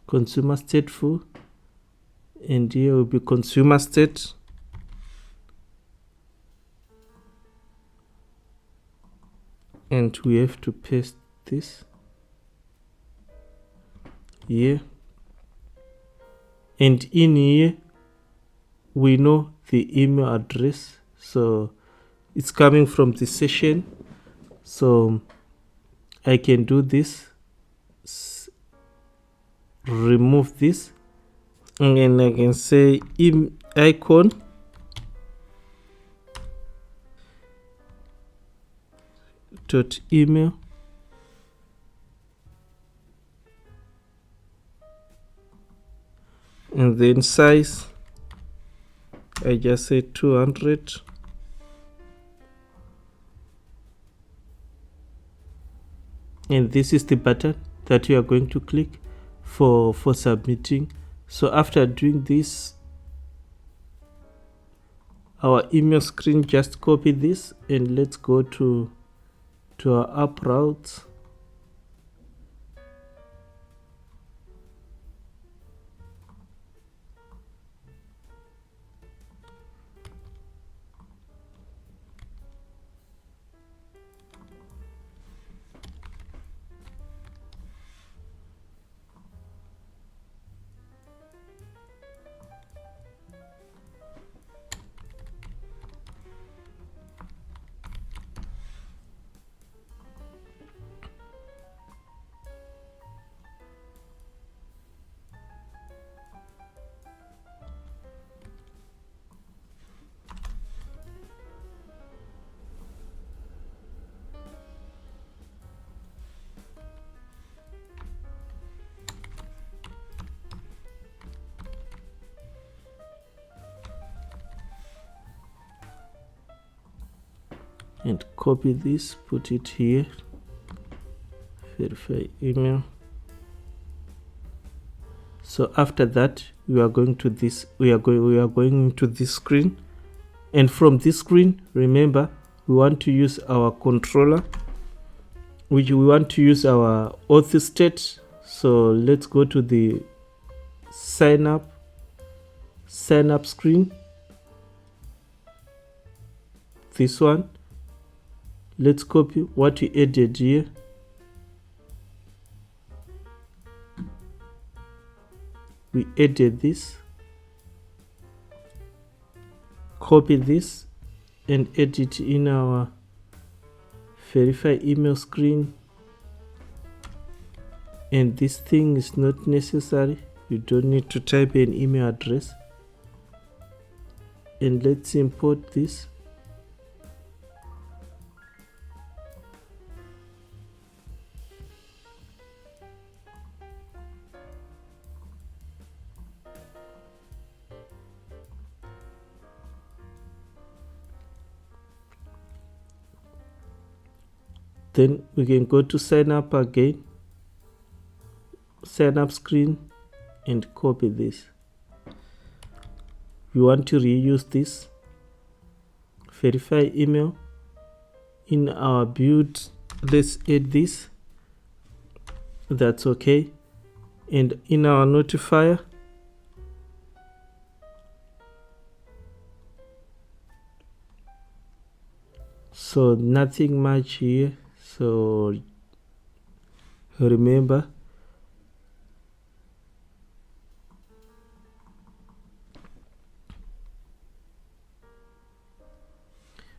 S1: consumer stateful, and here will be consumer state. And we have to paste this here, and in here we know the email address, so it's coming from the session. So I can do this, remove this, and then I can say icon dot email, and then size I just say 200. And this is the button that you are going to click for submitting. So after doing this, our email screen, just copy this and let's go to our app routes. and copy this, put it here, verify email. So after that, we are going to this screen, and from this screen, remember, we want to use our controller, which we want to use our auth state. So let's go to the sign up screen, this one. Let's copy what we added here. We added this, copy this and add it in our verify email screen. And this thing is not necessary, you don't need to type an email address. And let's import this. Then we can go to sign up again, sign up screen, and copy this. We want to reuse this verify email in our build. Let's add this, that's okay. And in our notifier, so nothing much here. So remember,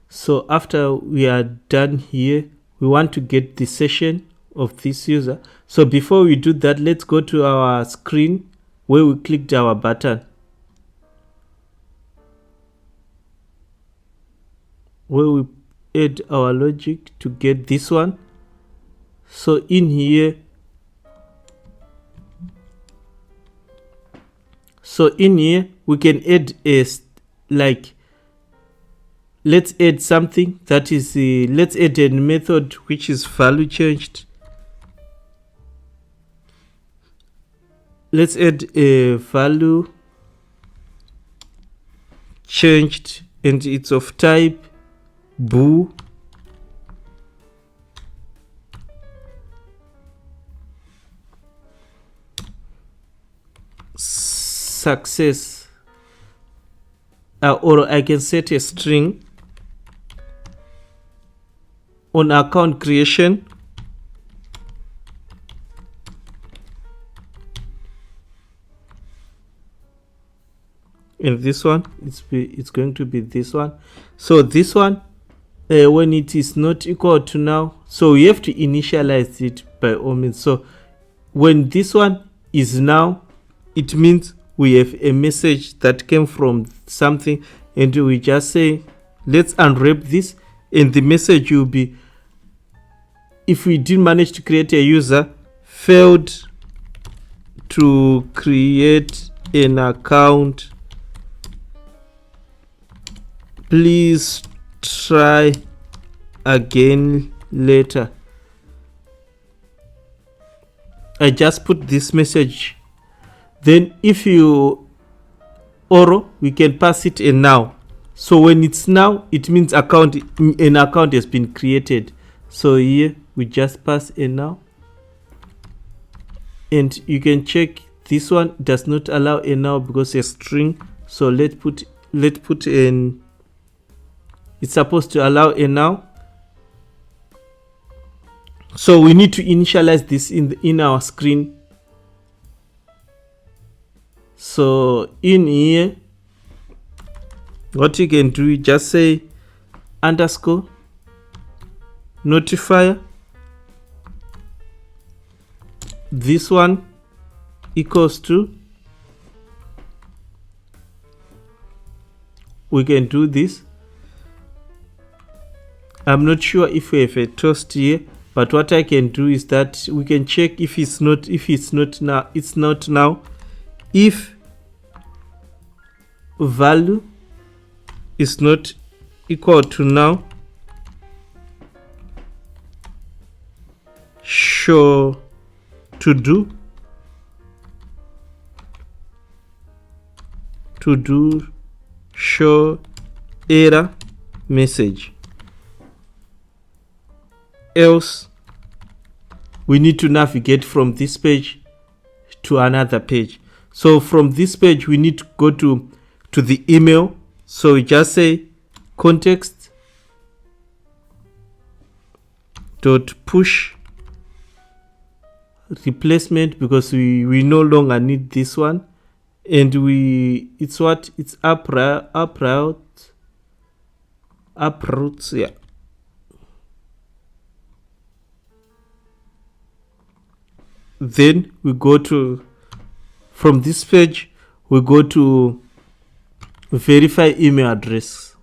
S1: so after we are done here, we want to get the session of this user. So before we do that, let's go to our screen where we clicked our button, where we add our logic to get this one. So in here, we can add a let's add something that is let's add a method which is value changed. Let's add a value changed and it's of type boo. Success, or I can set a string on account creation. And this one, it's going to be this one. So this one, when it is not equal to now, so we have to initialize it by all means. So when this one is now, it means we have a message that came from something, and we just say let's unwrap this, and the message will be, if we didn't manage to create a user, failed to create an account, please try again later. I just put this message. Then if you we can pass it a now. So when it's now, it means an account has been created. So here we just pass a now, and you can check this one does not allow a now because a string. So let's put in, it's supposed to allow a now. So we need to initialize this in our screen. So in here, what you can do, just say underscore notifier, this one equals to, we can do this. I'm not sure if we have a toast here, but what I can do is that we can check if it's not now, it's not now. If value is not equal to now, show to do show error message, else we need to navigate from this page to another page. So from this page we need to go to the email. So we just say context dot push replacement, because we no longer need this one, and it's uproutes, yeah. Then we go to, from this page we go to verify email address.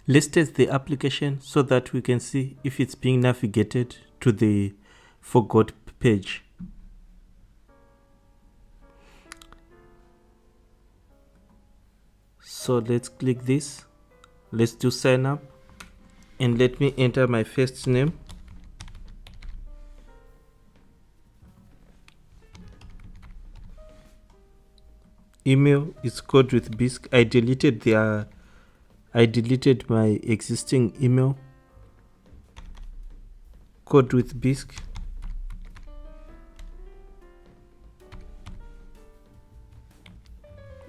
S1: Let's test the application so that we can see if it's being navigated to the forgot page. So let's click this. Let's do sign up, and let me enter my first name. Email is code with BISC. I deleted my existing email. Code with BISC.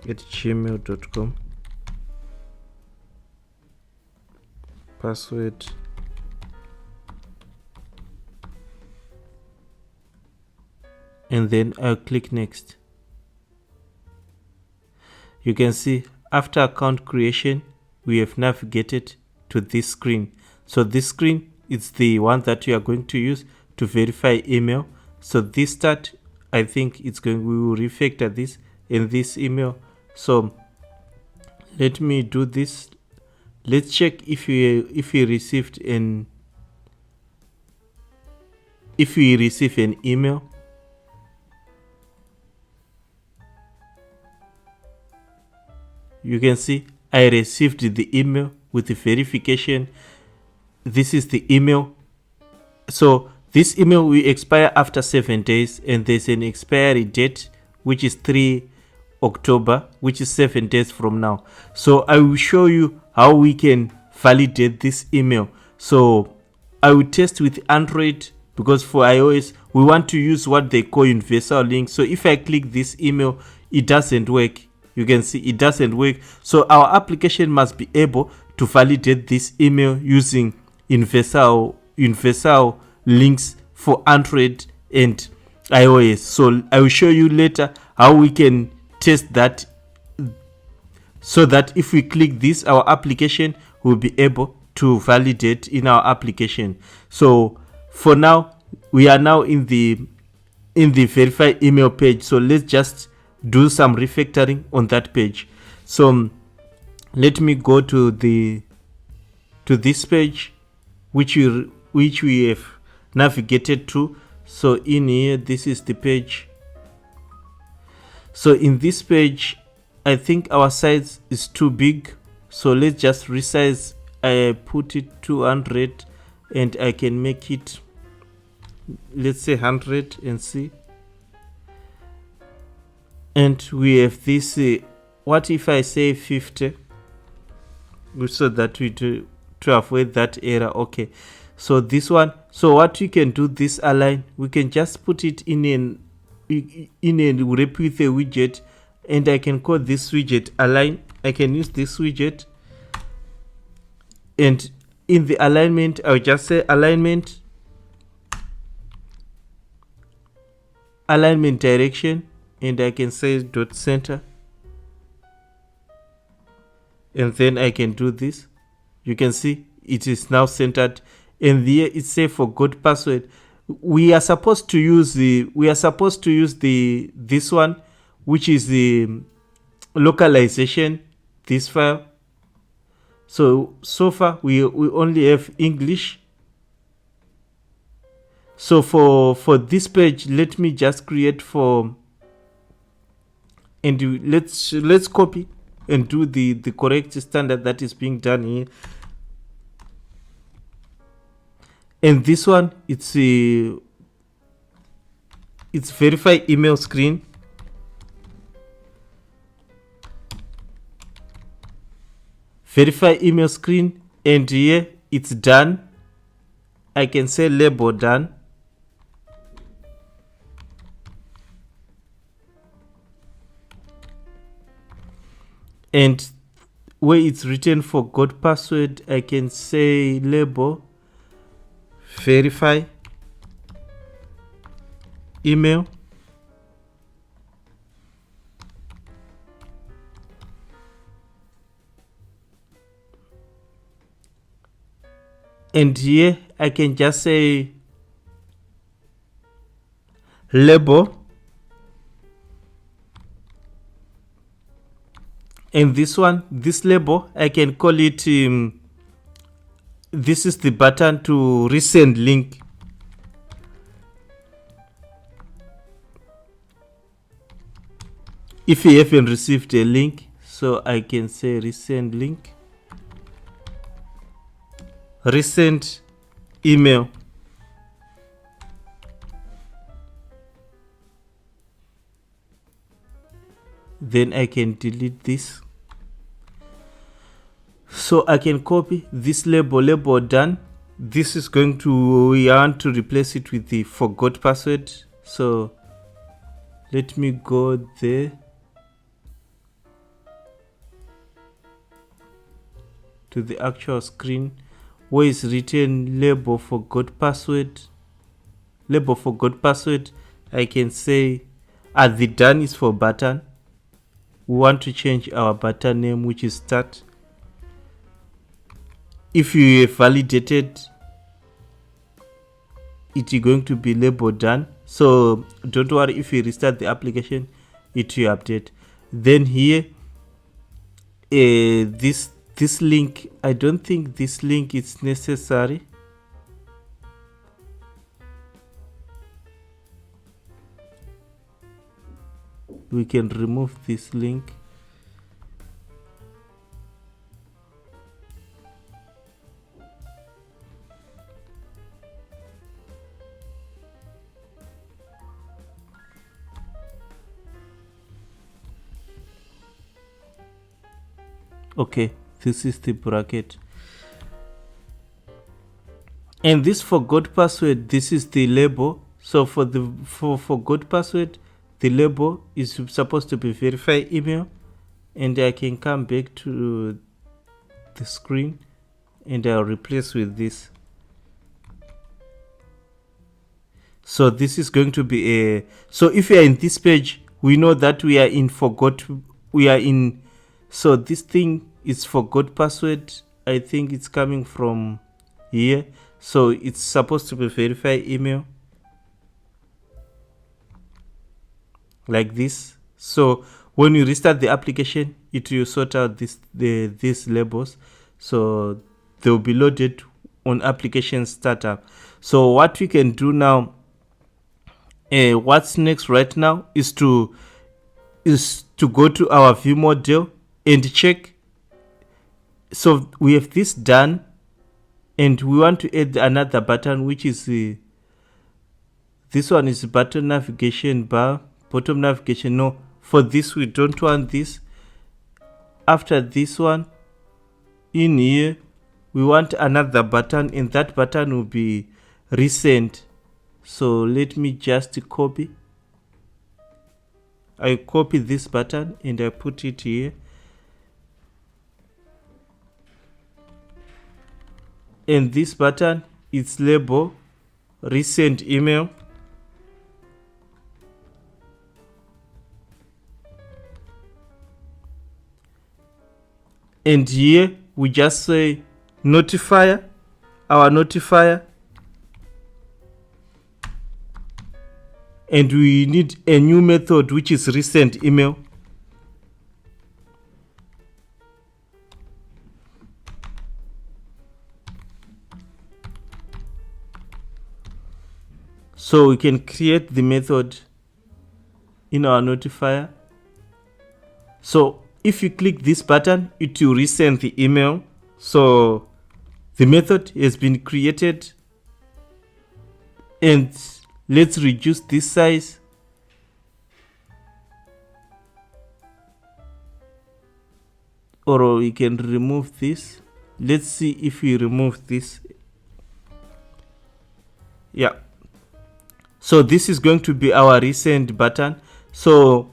S1: at gmail.com. Password. And then I'll click next. You can see after account creation, we have navigated to this screen. So this screen is the one that we are going to use to verify email. So this start, I think we will refactor this in this email. So let me do this. Let's check if we receive an email. You can see I received the email with the verification. This is the email. So this email will expire after 7 days, and there's an expiry date which is 3 October, which is 7 days from now. So I will show you how we can validate this email. So I will test with Android, because for iOS we want to use what they call universal link. So if I click this email, it doesn't work. You can see it doesn't work. So our application must be able to validate this email using universal links for Android and iOS. So I will show you later how we can test that, so that if we click this, our application will be able to validate in our application. So for now, we are now in the verify email page. So let's just do some refactoring on that page. So let me go to this page which we have navigated to. So in here, this is the page. So in this page, I think our size is too big, so let's just resize. I put it 200 and I can make it, let's say 100, and see. And we have this, what if I say 50, so that we do to avoid that error. Okay, so this one, so what we can do, this align, we can just put it in a wrap with a widget, and I can call this widget align. I can use this widget, and in the alignment I'll just say alignment direction, and I can say dot center, and then I can do this. You can see it is now centered, and there it say forgot password. We are supposed to use this one, which is the localization, this file. So far we only have English. So for this page, let me just create form, and let's copy and do the correct standard that is being done here. And this one, it's verify email screen. Verify email screen, and here it's done. I can say label done. And where it's written forgot password, I can say label verify email. And here I can just say label. And this one, this label, I can call it, this is the button to resend link. If you haven't received a link, so I can say resend link. Resend email. Then I can delete this. So I can copy this label done. This is going to, we want to replace it with the forgot password. So let me go there to the actual screen where is written label forgot password. Label forgot password. I can say the done is for button. We want to change our button name, which is start. If you have validated, it is going to be labeled done. So don't worry, if you restart the application, it will update. Then here, this link, I don't think this link is necessary. We can remove this link. Okay, this is the bracket. And this forgot password, this is the label. So for the forgot password, the label is supposed to be verify email. And I can come back to the screen and I'll replace with this. So this is going to be a, so if you are in this page, we know that we are in forgot, we are in, so this thing is forgot password. I think it's coming from here. So it's supposed to be verify email. Like this. So when you restart the application, it will sort out these labels. So they will be loaded on application startup. So what we can do now, what's next right now is to go to our view model and check. So we have this done, and we want to add another button, which is this one is button navigation bar, bottom navigation. No, for this we don't want this. After this one, in here we want another button, and that button will be Resend. So let me just copy. I copy this button and I put it here. And this button is labeled Resend email. And here we just say notifier, our notifier. And we need a new method, which is Resend email. So we can create the method in our notifier. So if you click this button, it will resend the email. So the method has been created and let's reduce this size. Or we can remove this. Let's see if we remove this. Yeah, so this is going to be our resend button. So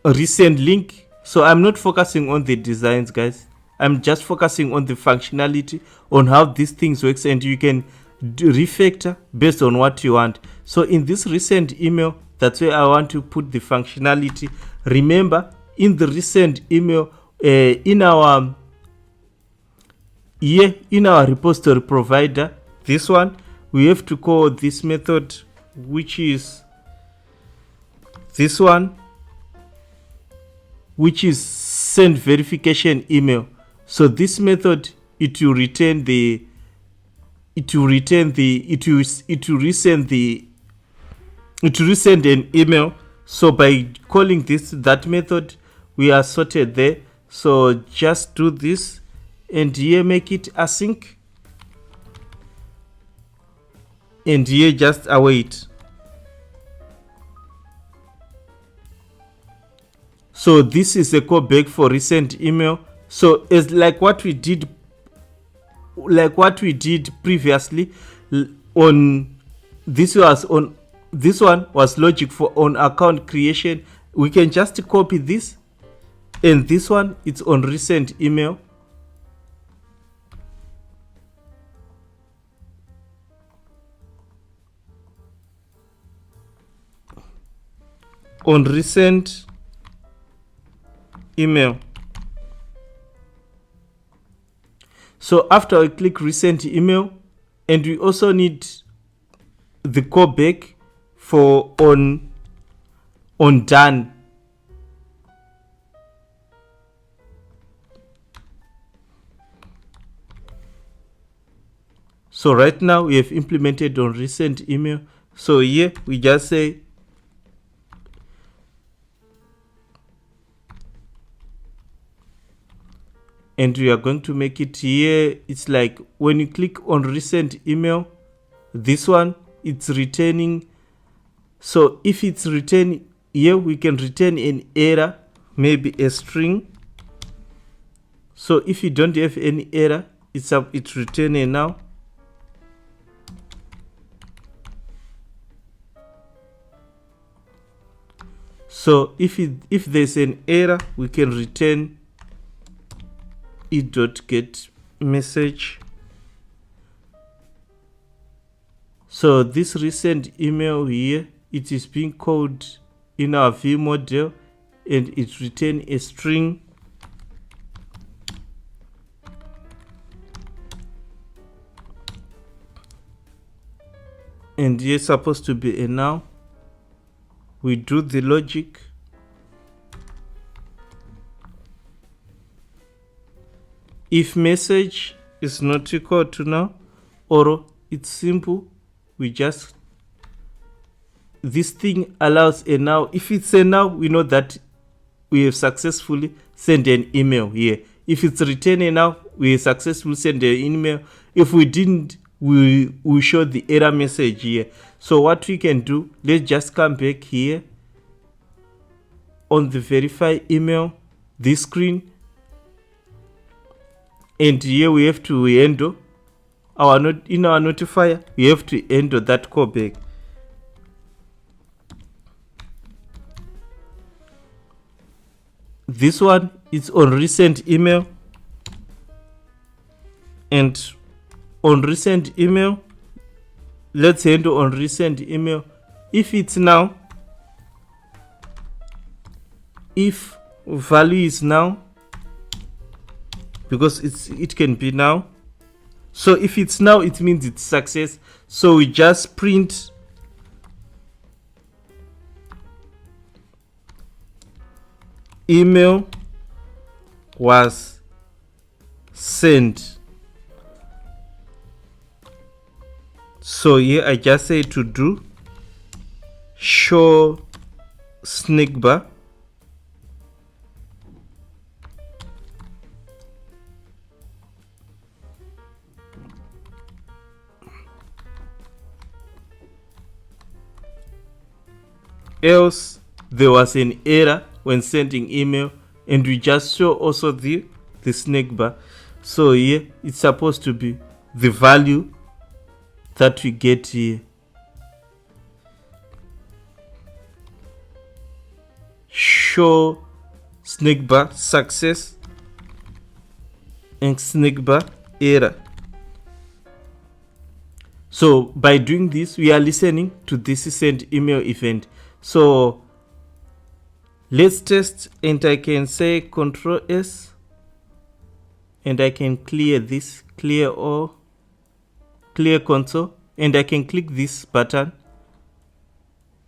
S1: resend link. So I'm not focusing on the designs, guys. I'm just focusing on the functionality, on how these things works, and you can refactor based on what you want. So in this resend email, that's where I want to put the functionality. Remember, in the resend email, in our repository provider, this one, we have to call this method, which is this one, which is send verification email. So this method, it will resend an email. So by calling that method, we are sorted there. So just do this, and here make it async, and here just await. So this is a callback for resend email. So it's like what we did previously on this one was logic for on account creation. We can just copy this, and this one, it's on resend email. On resend email. So after I click resend email, and we also need the callback for on done. So right now we have implemented on resend email. So here we just say and we are going to make it here. It's like when you click on resend email, this one, it's returning. So if it's returning here, we can return an error, maybe a string. So if you don't have any error, it's returning now. So if there's an error, we can return it.get message. So this resend email here, it is being called in our view model, and it return a string. And here supposed to be a now. We do the logic. If message is not equal to now, or it's simple, we just, this thing allows a now. If it's a now, we know that we have successfully sent an email here. If it's returning now, we successfully sent an email. If we didn't, we show the error message here. So what we can do, let's just come back here on the verify email, this screen, and here we have to handle in our notifier, we have to handle that callback. This one is on resend email, and on resend email, let's handle on resend email. If it's now, if value is now, because it can be now. So if it's now, it means it's success. So we just print email was sent. So here I just say to do show snake bar. else there was an error when sending email, and we just show also the snake bar. So here it's supposed to be the value that we get here. Show snake bar success and snake bar error. So by doing this, we are listening to this send email event. So let's test, and I can say Control S, and I can clear this, clear all, clear console, and I can click this button.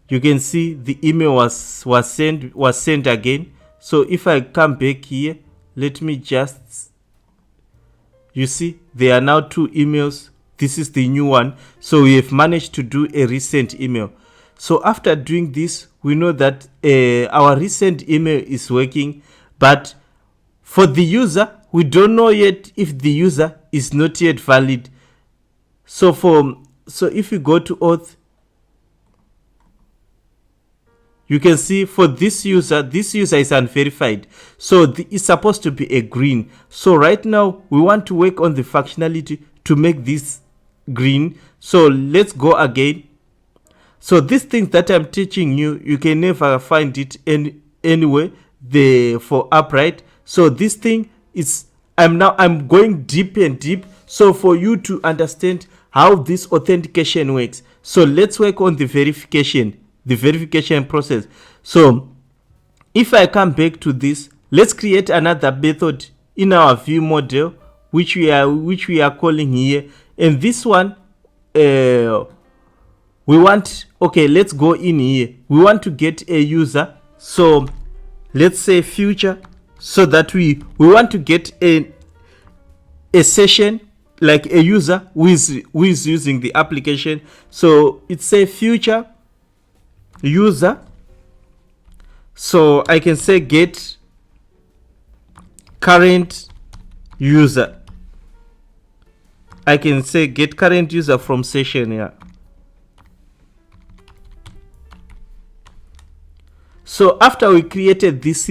S1: You can see the email was sent again. So if I come back here, let me just, you see there are now 2 emails. This is the new one. So we have managed to do a resend email. So after doing this, we know that our resend email is working, but for the user, we don't know yet if the user is not yet valid. So if you go to auth, you can see for this user is unverified. So it's supposed to be a green. So right now we want to work on the functionality to make this green. So let's go again. So these things that I'm teaching you, you can never find it anywhere for Appwrite. So this thing is, I'm going deep and deep. So for you to understand how this authentication works. So let's work on the verification process. So if I come back to this, let's create another method in our view model, which we are calling here. And this one, we want, okay, let's go in here. We want to get a user. So let's say future, so that we want to get a session, like a user who is using the application. So it's a future user. So I can say get current user. I can say get current user from session here. So after we created this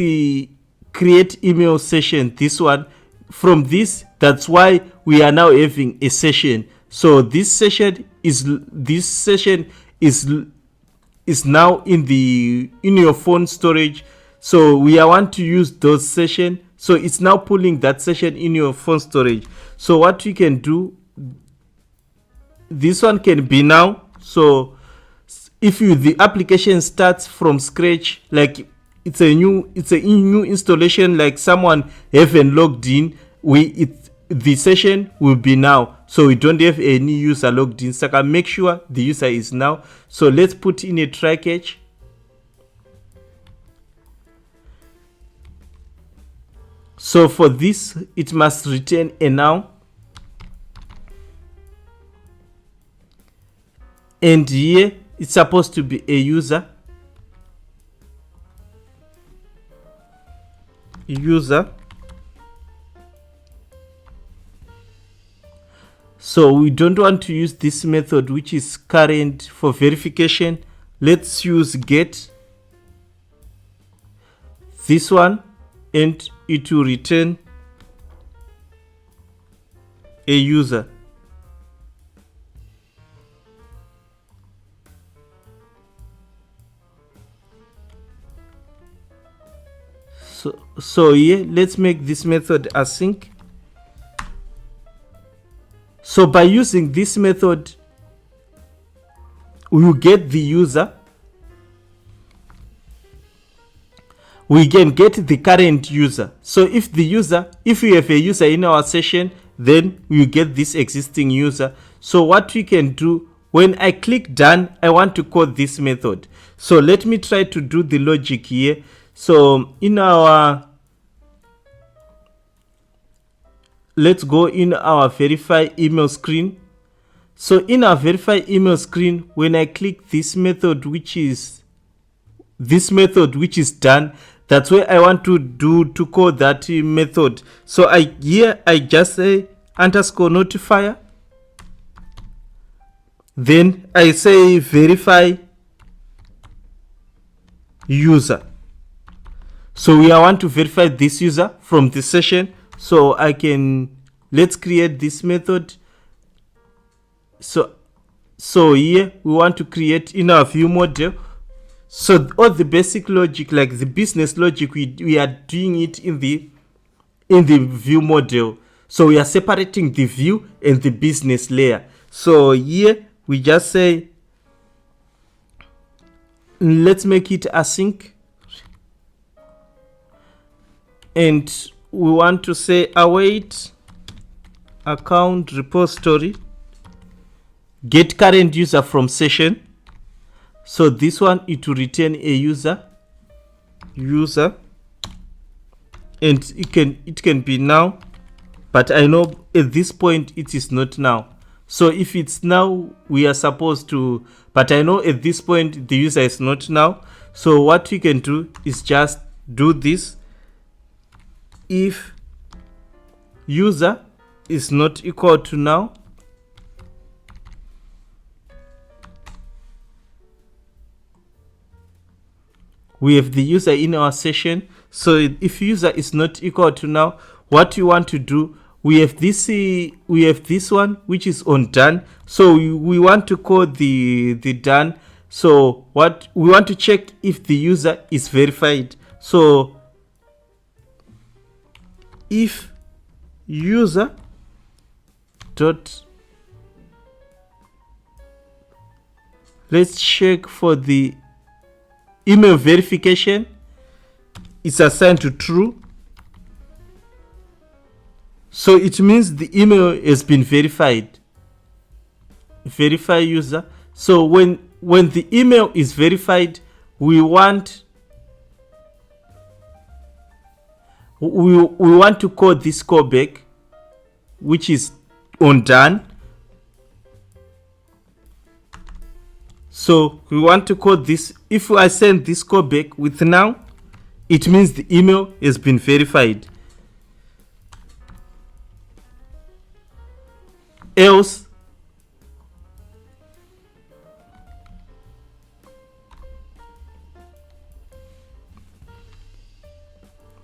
S1: create email session, this one, from this, that's why we are now having a session. So this session is now in your phone storage. So we want to use those session. So it's now pulling that session in your phone storage. So what we can do, this one can be now. So if the application starts from scratch, like it's a new installation, like someone haven't logged in, the session will be now. So we don't have any user logged in. So I can make sure the user is now. So let's put in a try catch. So for this, it must return a now. And here it's supposed to be a user. So we don't want to use this method, which is current, for verification. Let's use get, this one, and it will return a user. So here, let's make this method async. So by using this method, we will get the user. We can get the current user. So if we have a user in our session, then we will get this existing user. So what we can do, when I click done, I want to call this method. So let me try to do the logic here. So let's go in our verify email screen. So in our verify email screen, when I click this method, which is done, that's where I want to call that method. So I just say underscore notifier. Then I say verify user. So we want to verify this user from the session. So let's create this method. So here we want to create in our view model. So all the basic logic, like the business logic, we are doing it in the view model. So we are separating the view and the business layer. So here we just say, let's make it async. And we want to say await account repository get current user from session. So this one, it will return a user, and it can be now, but I know at this point it is not now. So if it's now, we are supposed to, but I know at this point the user is not now. So what we can do is just do this. If user is not equal to now, we have the user in our session. So if user is not equal to now, what we want to do, we have this one which is on done. So we want to call the done. So what we want to check if the user is verified. So if user dot, let's check for the email verification is assigned to true. So it means the email has been verified. Verify user. So when the email is verified, we want to call this callback, which is on done. So we want to call this. If I send this callback with now, it means the email has been verified. Else,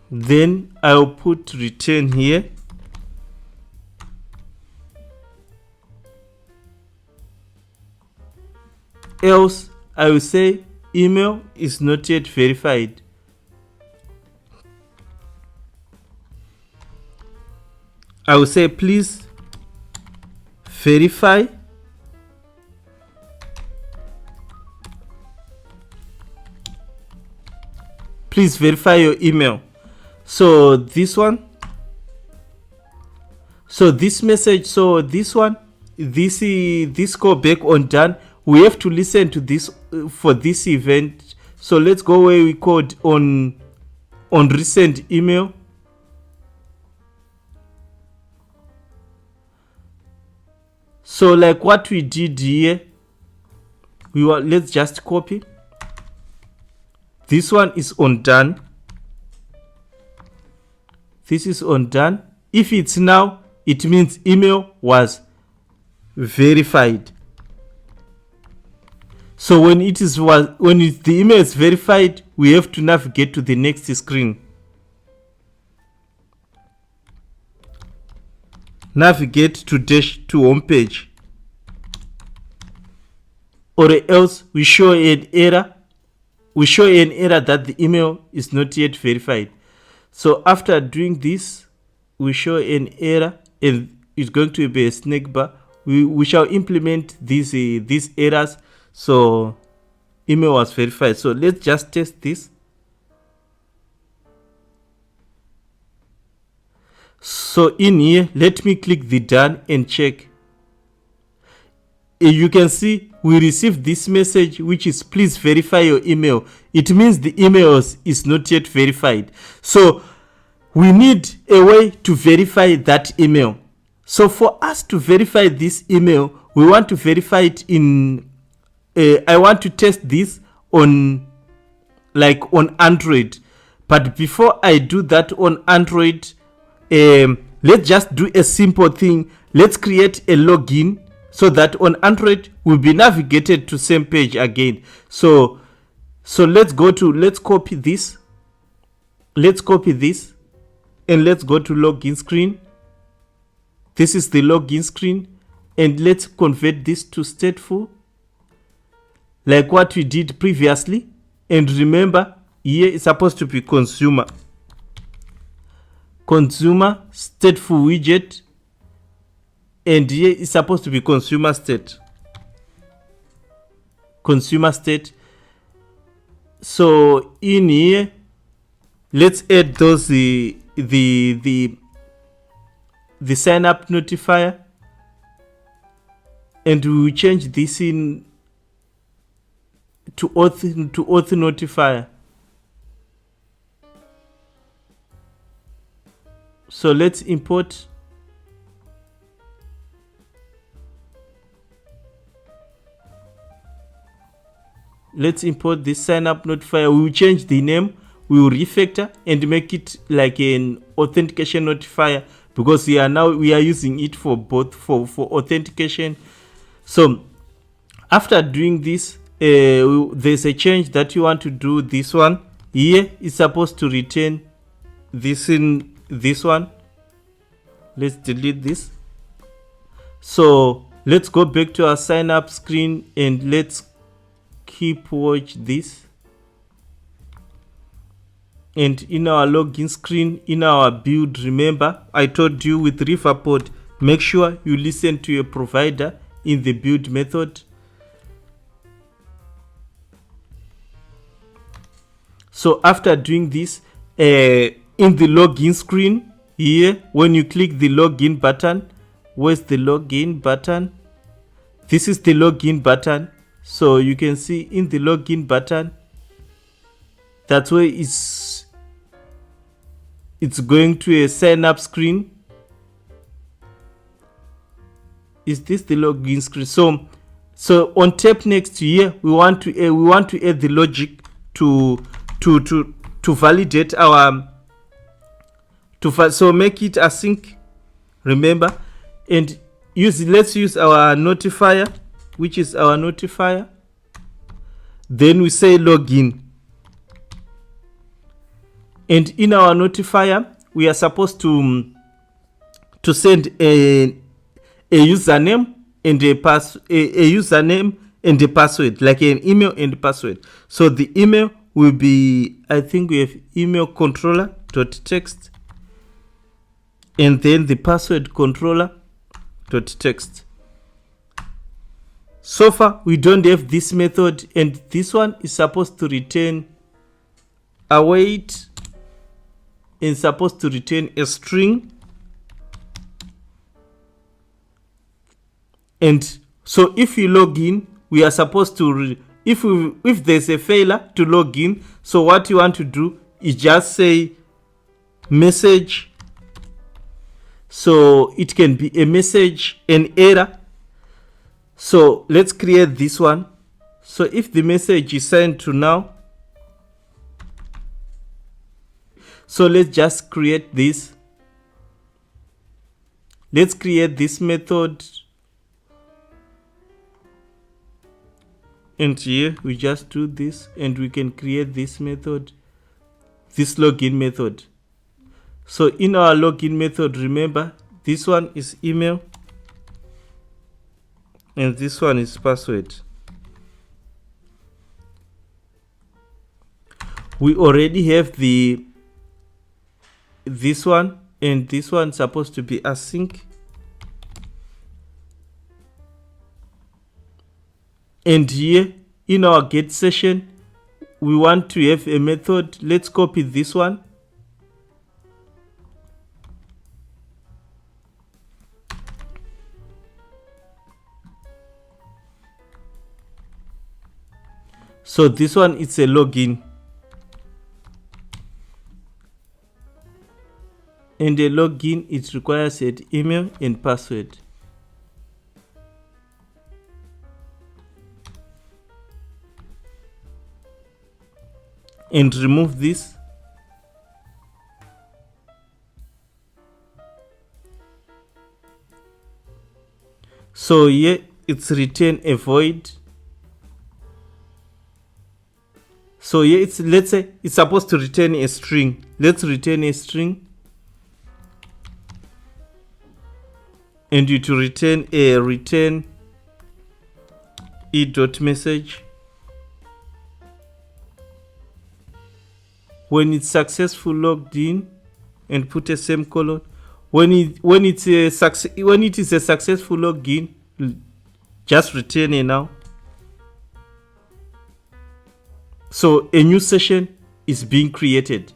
S1: then I'll put return here. Else, I will say email is not yet verified. I will say please verify. Please verify your email. So this one. So this message. So this one. This callback on done. We have to listen to this for this event. So let's go where we code on resend email. So like what we did here, let's just copy. This one is on done. This is on done. If it's now, it means email was verified. So when the email is verified, we have to navigate to the next screen. Navigate to home page, or else we show an error. We show an error that the email is not yet verified. So after doing this, we show an error, and it's going to be a snake bar. We shall implement these errors. So email was verified. So let's just test this. So in here, let me click the done and check. You can see we received this message, which is please verify your email. It means the email is not yet verified. So we need a way to verify that email. So for us to verify this email, we want to verify it in I want to test this on Android. But before I do that on Android, let's just do a simple thing. Let's create a login so that on Android we'll be navigated to same page again. So So let's copy this. Let's copy this and let's go to login screen. This is the login screen, and let's convert this to stateful like what we did previously. And remember, here is supposed to be consumer stateful widget, and here is supposed to be consumer state. So in here, let's add those the sign up notifier, and we will change this in to auth notifier. So let's import this sign up notifier. We will change the name, we will refactor and make it like an authentication notifier, because we are using it for both for authentication. So after doing this, there's a change that you want to do. This one here is supposed to return this in this one. Let's delete this. So let's go back to our sign up screen and let's keep watch this. And in our login screen, in our build, remember I told you with Riverpod, make sure you listen to your provider in the build method. So after doing this, in the login screen here, when you click the login button, where's the login button? This is the login button. So you can see in the login button, that's where it's going to a sign up screen. Is this the login screen? So on tap next here, we want to add the logic to validate our so make it async, remember, and let's use our notifier, which is our notifier. Then we say login, and in our notifier we are supposed to send a username and a username and a password, like an email and password. So the email will be, I think we have email controller.text, and then the password controller.text. So far we don't have this method, and this one is supposed to return await and supposed to return a string. And so if you log in, we are supposed to if there's a failure to log in, so what you want to do is just say message. So it can be a message, an error. So let's create this one. So if the message is sent to now, so let's just create this. Let's create this method, and here we just do this, and we can create this method, this login method. So in our login method, remember, this one is email and this one is password. We already have this one, and this one is supposed to be async. And here in our get session, we want to have a method. Let's copy this one. So this one is a login, and a login, it requires an email and password. And remove this. So here it's return a void. So here it's, let's say it's supposed to return a string. Let's return a string, and you to return a return e.message when it's successful logged in, and put a semicolon. When it is a successful login, just return a now. So a new session is being created.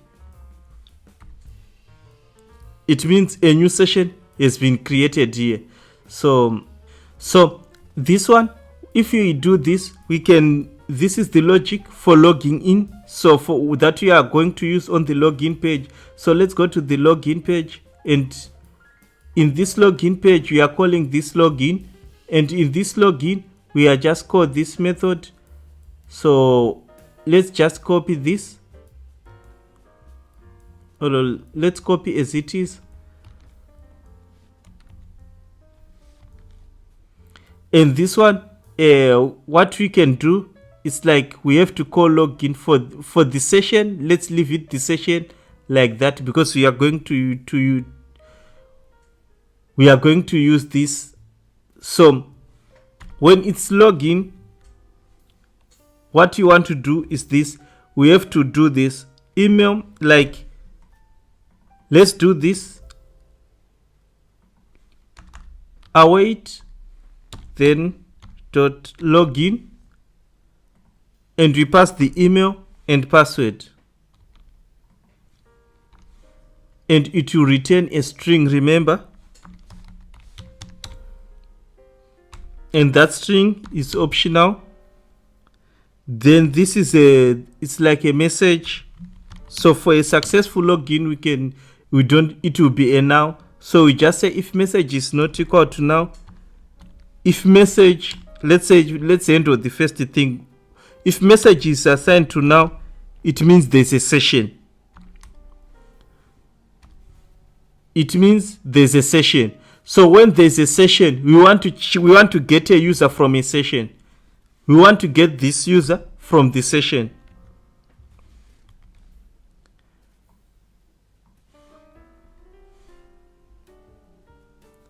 S1: It means a new session has been created here. So this one, if you do this, this is the logic for logging in. So for that we are going to use on the login page. So let's go to the login page, and in this login page we are calling this login, and in this login we are just call this method. So let's just copy this, or let's copy as it is. And this one, what we can do is like we have to call login for the session. Let's leave it the session like that, because we are going to use this. So when it's login, what you want to do is this. We have to do this email, like let's do this, await, then dot login, and we pass the email and password, and it will return a string, remember, and that string is optional. Then this is it's like a message. So for a successful login, it will be a now. So we just say if message is not equal to now, if message, let's enter the first thing. If message is assigned to now, it means there's a session. It means there's a session. So when there's a session, we want to get a user from a session. We want to get this user from the session.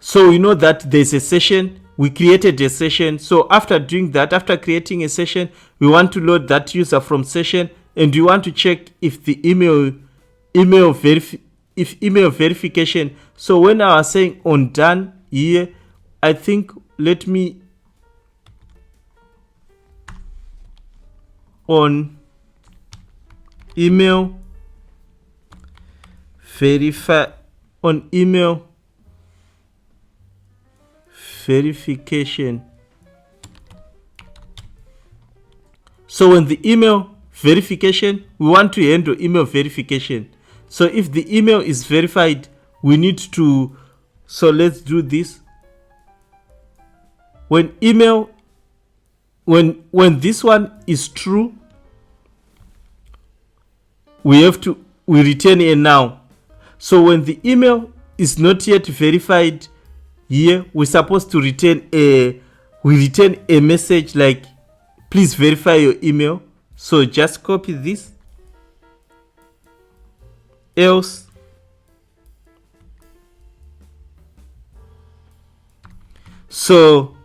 S1: So we know that there's a session. We created a session. So after doing that, after creating a session, we want to load that user from session, and we want to check if the email verification. So when I was saying on done here, I think let me on email verify on email verification. So when the email verification, we want to handle email verification. So if the email is verified, we need to, so let's do this. When email, when this one is true, we return a now. So when the email is not yet verified, here we're supposed to return a message like please verify your email. So just copy this, else so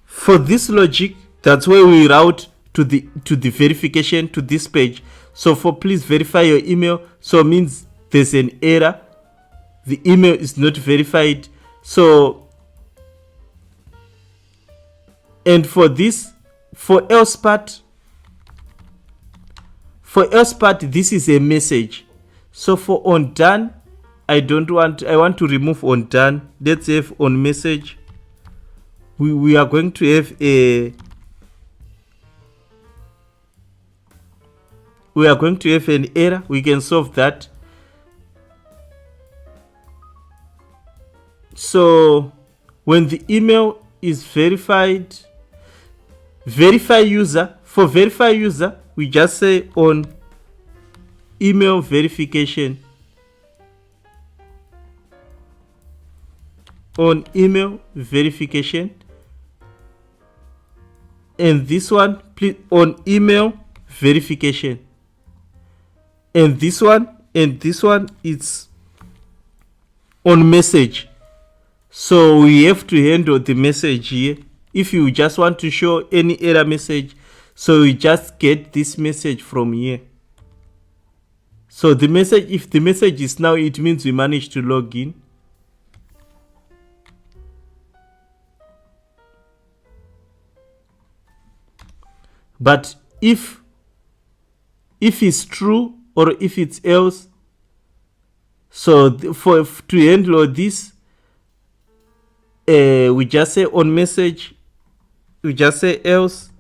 S1: for this logic, that's why we route to the verification to this page. So for please verify your email, so means there's an error, the email is not verified. So, and for this, for else part, this is a message. So for on done, I want to remove on done. Let's have on message. We are going to have an error. We can solve that. So when the email is verified, verify user, for verify user, we just say on email verification. On email verification. And this one, please, on email verification. And this one it's on message. So we have to handle the message here. If you just want to show any error message, so we just get this message from here. So the message, if the message is now, it means we managed to log in. But if it's true or if it's else, so to handle this, we just say on message, we just say else.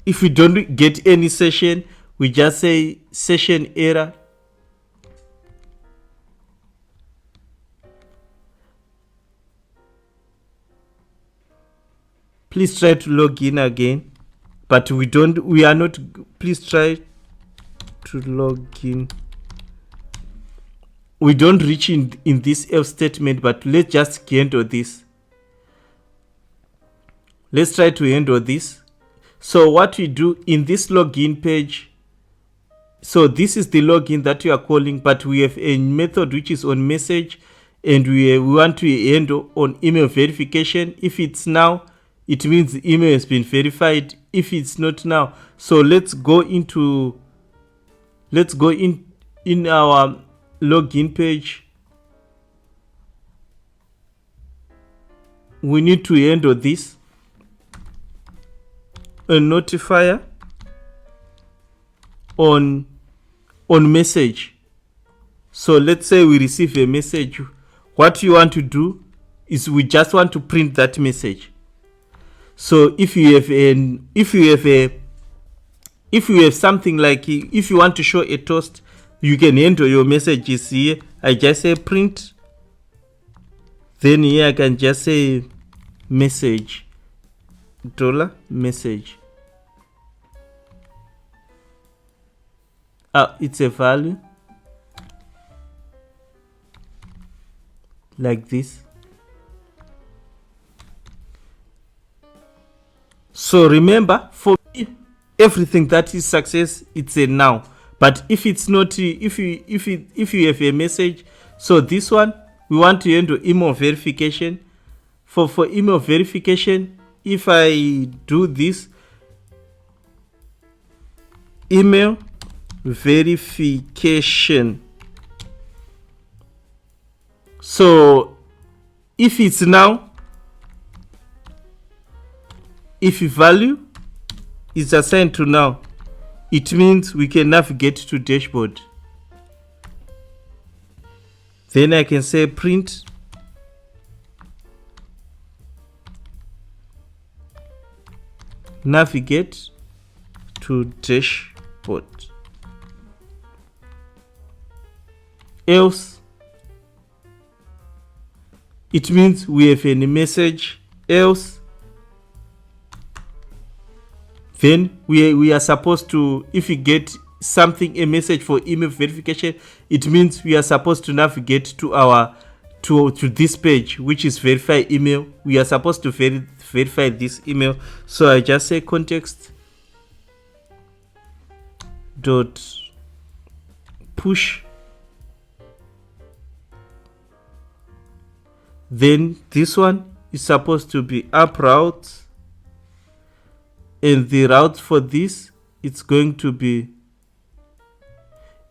S1: If we don't get any session, we just say session error. Please try to log in again. But we are not, please try to log in. We don't reach in this else statement, but let's just handle this. Let's try to handle this. So what we do in this login page, so this is the login that we are calling, but we have a method which is on message, and we want to handle on email verification. If it's now, it means the email has been verified. If it's not now, so let's go in our login page. We need to handle this, a notifier on message. So let's say we receive a message. What you want to do is we just want to print that message. So if you have something like, if you want to show a toast, you can enter your messages here. I just say print. Then here I can just say message, $message. It's a value like this. So remember, for me, everything that is success, it's a now. But if it's not, if you have a message, so this one we want to handle email verification. For email verification, if I do this, email verification. So if it's now, if value is assigned to now, it means we can navigate to dashboard. Then I can say print navigate to dashboard. Else, it means we have any message. Else, then we are supposed to, if we get something, a message for email verification, it means we are supposed to navigate to our to this page, which is verify email. We are supposed to verify this email. So I just say context dot push. Then this one is supposed to be up route, and the route for this, it's going to be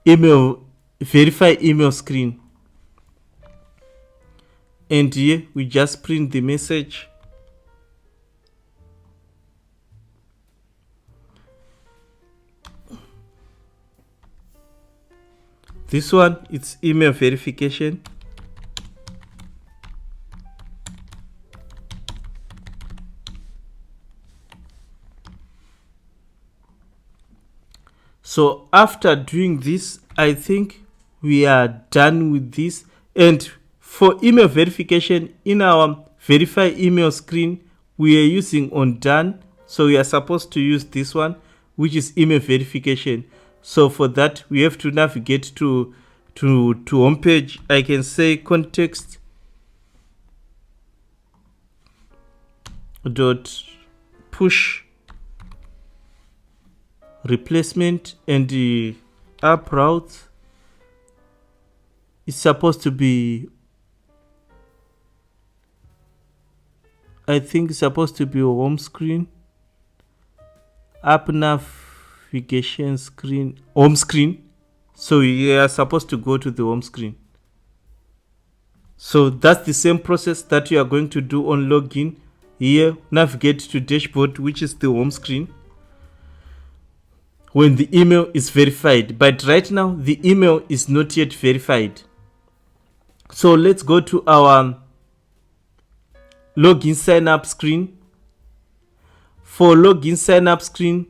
S1: email, verify email screen. And here we just print the message. This one, it's email verification. So after doing this, I think we are done with this. And for email verification, in our verify email screen, we are using on done. So we are supposed to use this one, which is email verification. So for that, we have to navigate to home page. I can say context dot push replacement, and the app route is supposed to be, I think it's supposed to be a home screen, app navigation screen, home screen. So you are supposed to go to the home screen. So that's the same process that you are going to do on login. Here, navigate to dashboard, which is the home screen, when the email is verified. But right now, the email is not yet verified. So let's go to our login sign up screen. For login sign up screen,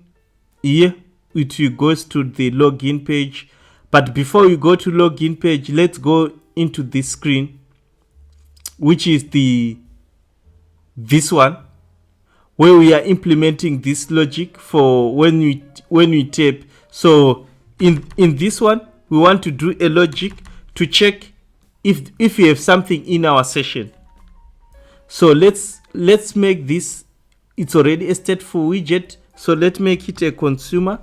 S1: here it goes to the login page. But before you go to login page, let's go into this screen, which is this one, where we are implementing this logic for when we tap. So in this one, we want to do a logic to check if we have something in our session. So let's make this, it's already a stateful widget, so let's make it a consumer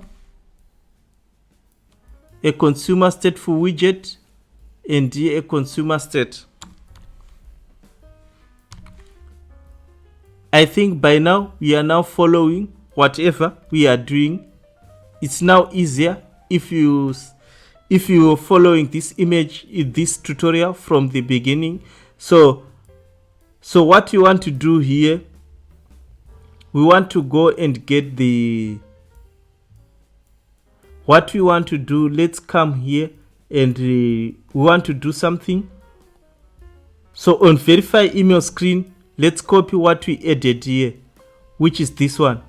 S1: stateful widget, and here a consumer state. I think by now we are now following whatever we are doing. It's now easier if you are following this image in this tutorial from the beginning. So what we want to do here, we want to go and get what we want to do. Let's come here and we want to do something. So on verify email screen, let's copy what we added here, which is this one.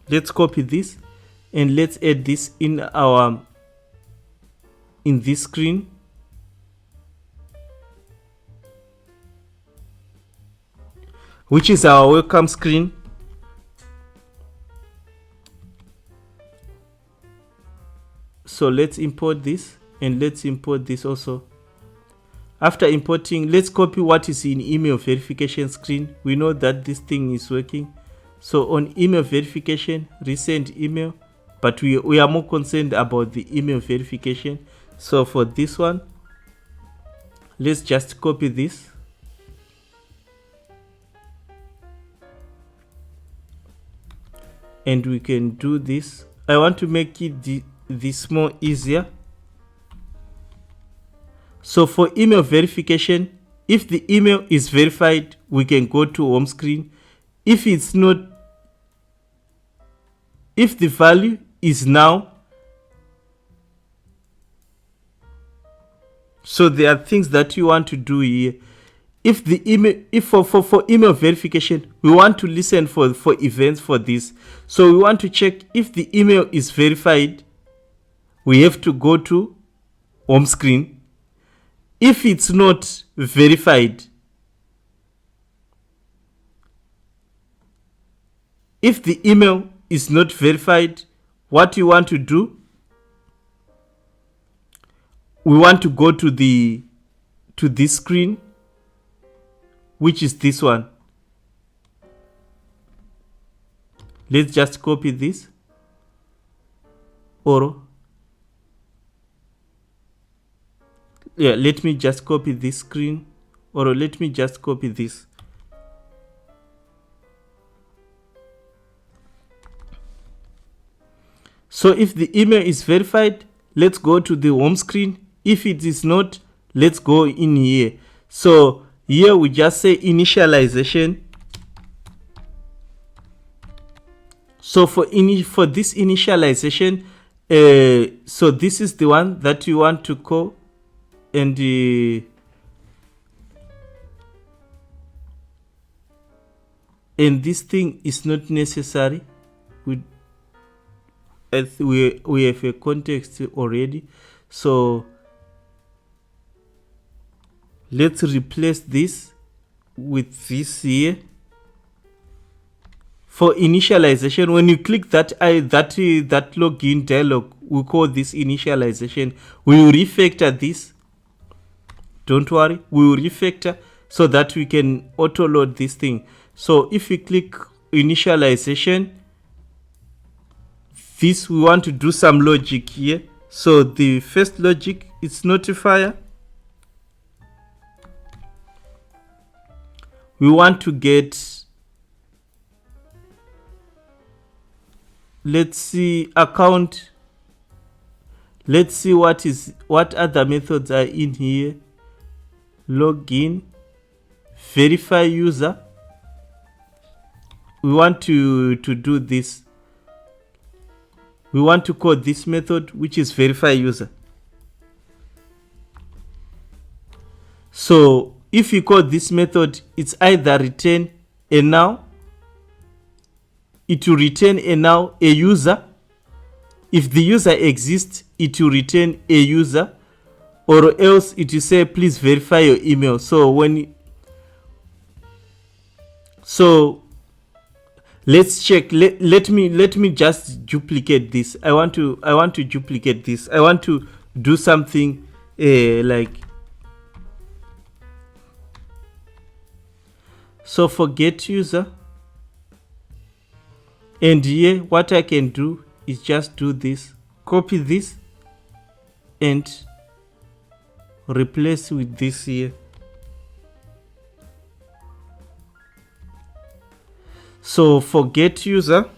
S1: Let's copy this and let's add this in this screen. Which is our welcome screen. So let's import this and let's import this also. After importing, let's copy what is in email verification screen. We know that this thing is working. So on email verification, resend email, but we are more concerned about the email verification. So for this one, let's just copy this. And we can do this. I want to make it this more easier. So for email verification, if the email is verified, we can go to home screen. If it's not, if the value is now, so there are things that you want to do here. If the email, if for email verification, we want to listen for events for this. So we want to check if the email is verified, we have to go to home screen. If it's not verified, if the email is not verified, what you want to do, we want to go to this screen, which is this one. Let's just copy this, or yeah, let me just copy this screen, or let me just copy this. So if the email is verified, let's go to the home screen. If it is not, let's go in here. So here we just say initialization. So for this initialization, so this is the one that you want to call, and this thing is not necessary. We have a context already, so let's replace this with this here. For initialization, when you click that login dialog, we call this initialization. We will refactor this. Don't worry, we will refactor so that we can auto load this thing. So if we click initialization, this, we want to do some logic here. So the first logic is notifier. We want to get, let's see, account. Let's see what other methods are in here. Login, verify user. We want to do this. We want to call this method, which is verify user. So if you call this method, it's either return a now, it will return a now, a user. If the user exists, it will return a user, or else it will say please verify your email. So let's check. Let me just duplicate this. I want to duplicate this. I want to do something like, so for get user, and here what I can do is just do this, copy this and replace with this here. So for get user,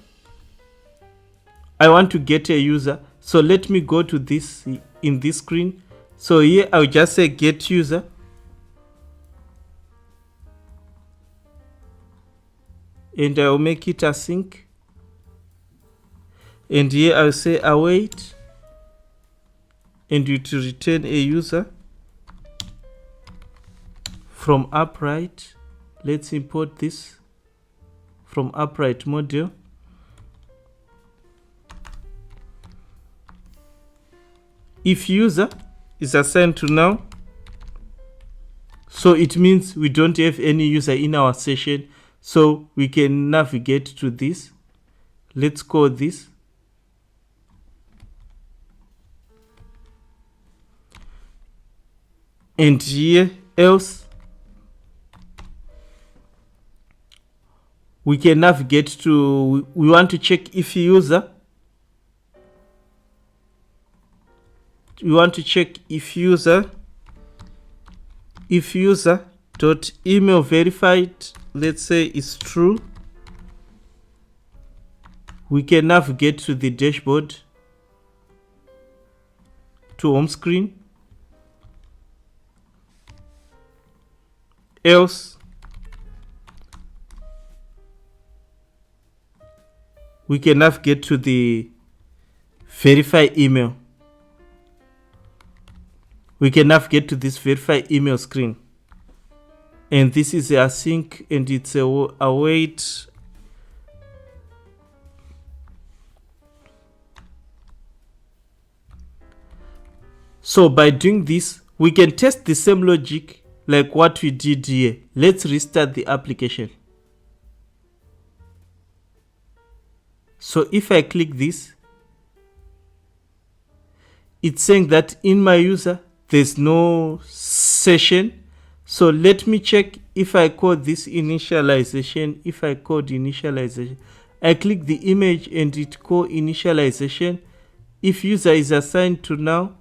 S1: I want to get a user. So let me go to this in this screen. So here I'll just say get user. And I'll make it async. And here I'll say await. And it will return a user from Appwrite. Let's import this from Appwrite module. If user is assigned to now, so it means we don't have any user in our session, so we can navigate to this. Let's call this. And here else, we can navigate to, we want to check if user. We want to check if user dot email verified, let's say, is true. We can navigate to the dashboard, to home screen. Else, we can navigate to the verify email. We can navigate to this verify email screen. And this is async and it's a await. So by doing this, we can test the same logic like what we did here. Let's restart the application. So if I click this, it's saying that in my user, there's no session. So let me check if I code this initialization. If I code initialization, I click the image and it call initialization. If user is assigned to now,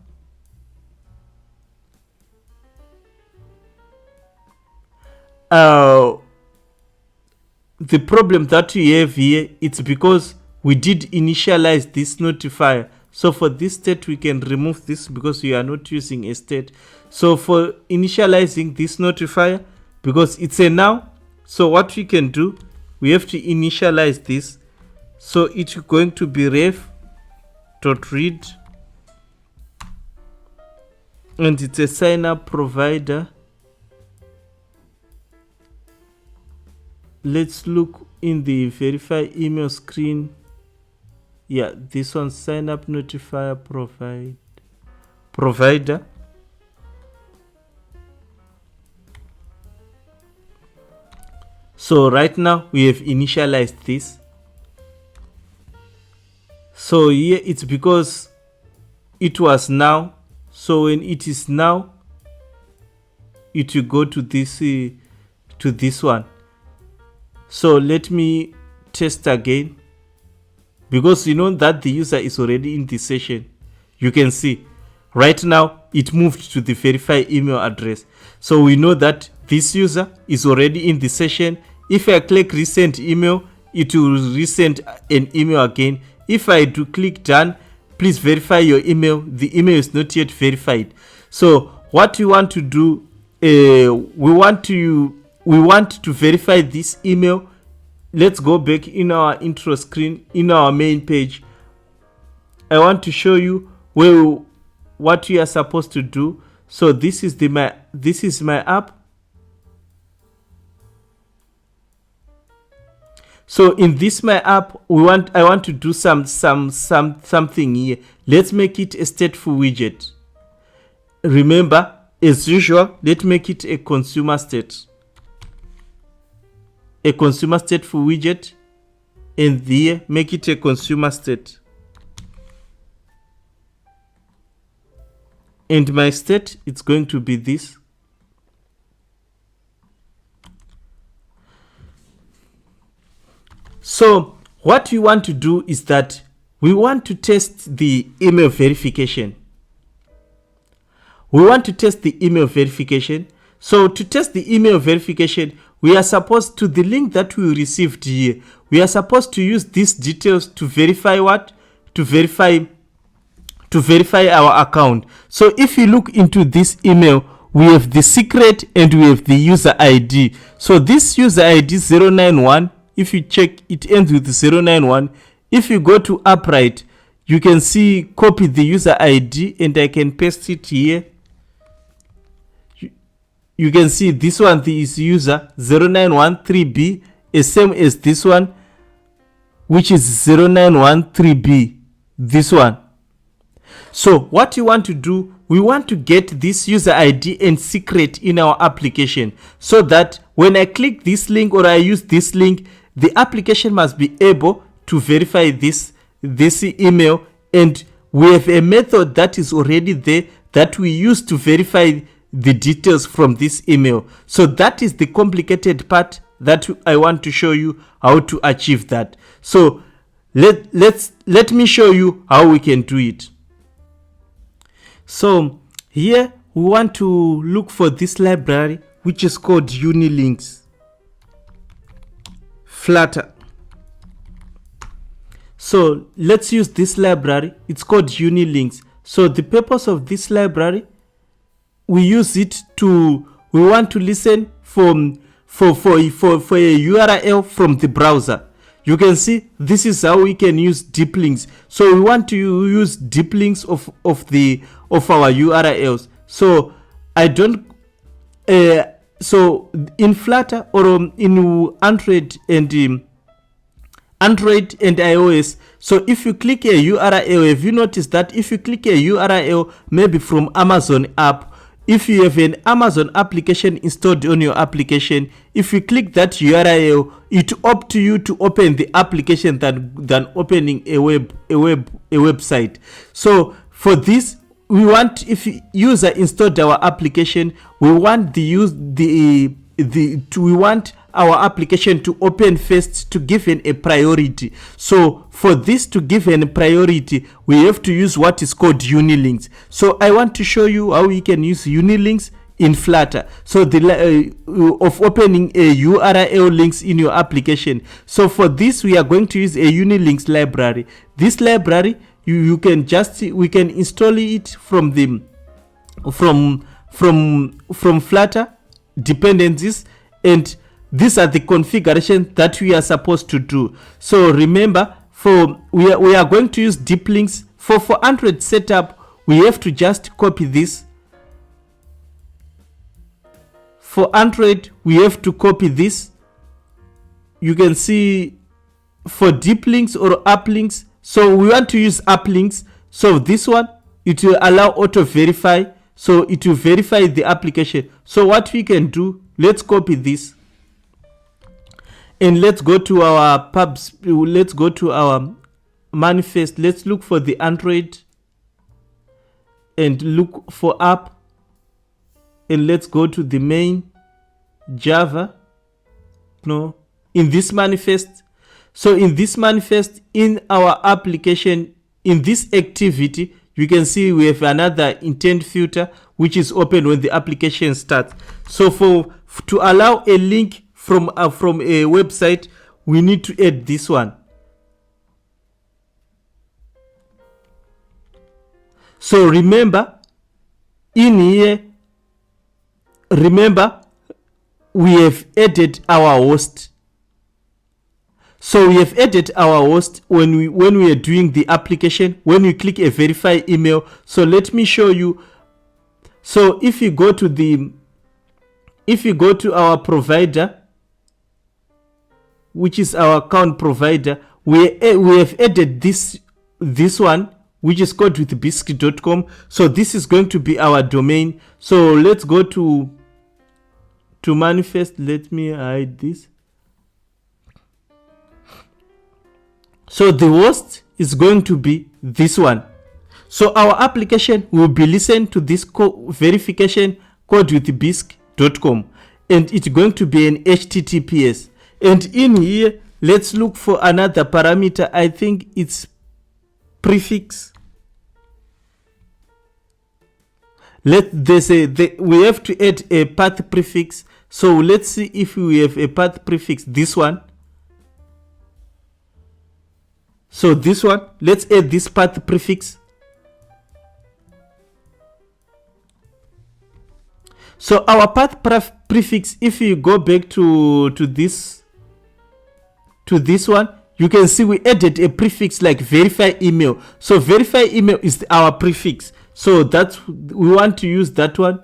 S1: the problem that we have here, it's because we did initialize this notifier. So for this state, we can remove this because we are not using a state. So for initializing this notifier, because it's a now, so what we can do, we have to initialize this. So it's going to be ref.read, and it's a sign up provider. Let's look in the verify email screen. Yeah, this one, sign up notifier provider. So right now we have initialized this. So here it's because it was now. So when it is now, it will go to this one. So let me test again, because you know that the user is already in the session. You can see right now it moved to the verify email address. So we know that this user is already in the session. If I click resend email, it will resend an email again. If I do click done, please verify your email, the email is not yet verified. So what we want to do, we want to verify this email. Let's go back in our intro screen, in our main page. I want to show you what we are supposed to do. So this is my app. So in this my app, I want to do something here. Let's make it a stateful widget. Remember, as usual, let's make it a consumer state. A consumer stateful widget, and there make it a consumer state. And my state, it's going to be this. So what we want to do is that we want to test the email verification. We want to test the email verification. So to test the email verification, we are supposed to, the link that we received here, we are supposed to use these details to verify what? To verify our account. So if you look into this email, we have the secret and we have the user ID. So this user ID 091, if you check, it ends with 091. If you go to Appwrite, you can see copy the user ID and I can paste it here. You can see this one, this user 0913B is same as this one, which is 0913B, this one. So what you want to do, we want to get this user ID and secret in our application, so that when I click this link or I use this link, the application must be able to verify this email, and we have a method that is already there that we use to verify the details from this email. So that is the complicated part that I want to show you how to achieve that. So let me show you how we can do it. So here we want to look for this library which is called Unilinks Flutter. So let's use this library. It's called Unilinks. So the purpose of this library, we use it to, we want to listen for a URL from the browser. You can see this is how we can use deep links. So we want to use deep links of our URLs. So I don't so in Flutter or in Android and iOS, so if you click a URL, have you noticed that if you click a URL maybe from Amazon app, if you have an Amazon application installed on your application, if you click that URL, it opts to you to open the application than opening a website. So for this, we want, if user installed our application, we want we want our application to open first, to give a priority. So for this to give a priority, we have to use what is called Unilinks. So I want to show you how we can use Unilinks in Flutter. So of opening a URL links in your application. So for this, we are going to use a Unilinks library. This library, we can install it from Flutter dependencies, and these are the configuration that we are supposed to do. So remember, we are going to use deep links. For Android setup, we have to just copy this. For Android, we have to copy this. You can see for deep links or app links, so we want to use app links. So this one, it will allow auto verify. So it will verify the application. So what we can do, let's copy this. And let's go to our pubs. Let's go to our manifest. Let's look for the Android and look for app. And let's go to the main Java. No, in this manifest. So in this manifest, in our application, in this activity, you can see we have another intent filter which is open when the application starts. So to allow a link from a website, we need to add this one. So remember, in here, remember we have added our host. So we have added our host when we are doing the application, when we click a verify email. So let me show you. So if you go to our provider, which is our account provider, we have added this one, which is called with biscuit.com. So this is going to be our domain. So let's go to manifest. Let me hide this. So the host is going to be this one. So our application will be listening to this verification code with bisc.com, and it's going to be an HTTPS. And in here, let's look for another parameter. I think it's prefix. We have to add a path prefix. So let's see if we have a path prefix. This one. So this one, let's add this path prefix. So our path prefix, if you go back to this one, you can see we added a prefix like verify email. So verify email is our prefix. So we want to use that one.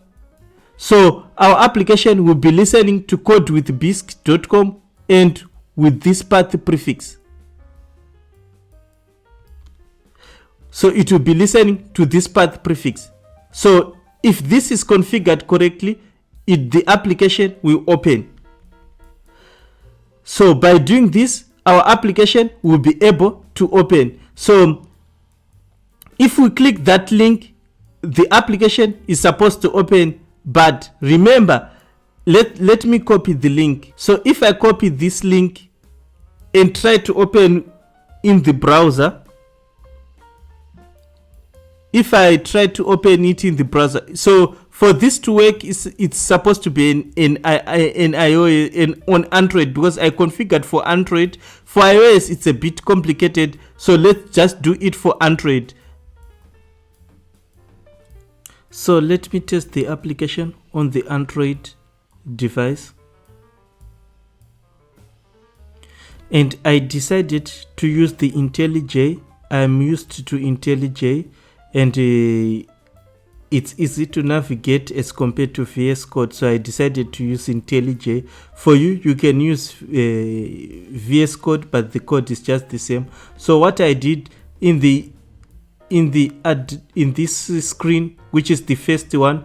S1: So our application will be listening to code with bisc.com and with this path prefix. So it will be listening to this path prefix. So if this is configured correctly, the application will open. So by doing this, our application will be able to open. So if we click that link, the application is supposed to open. But remember, let me copy the link. So if I copy this link and try to open in the browser, if I try to open it in the browser, so for this to work, it's supposed to be in iOS on Android, because I configured for Android. For iOS, it's a bit complicated. So let's just do it for Android. So let me test the application on the Android device. And I decided to use the IntelliJ. I'm used to IntelliJ. And it's easy to navigate as compared to VS Code, so I decided to use IntelliJ. For you can use VS Code, but the code is just the same. So what I did in this screen, which is the first one,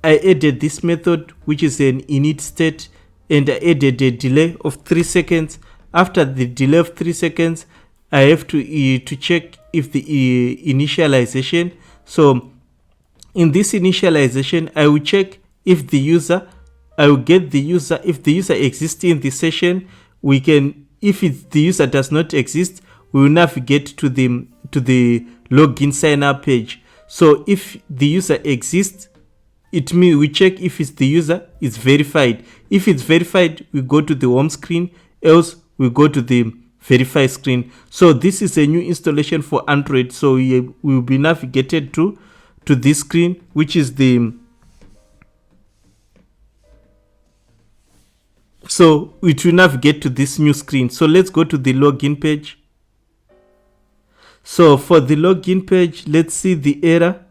S1: I added this method, which is an init state, and I added a delay of 3 seconds. After the delay of 3 seconds, I have to check if the initialization. So in this initialization, I will check if the user, I will get the user. If the user exists in the session, we can, if the user does not exist, we will navigate to the login sign up page. So if the user exists, it means we check if the user is verified. If it's verified, we go to the home screen, else we go to the verify screen. So this is a new installation for Android. So we will be navigated to this screen, which is so it will navigate to this new screen. So let's go to the login page. So for the login page, let's see the error.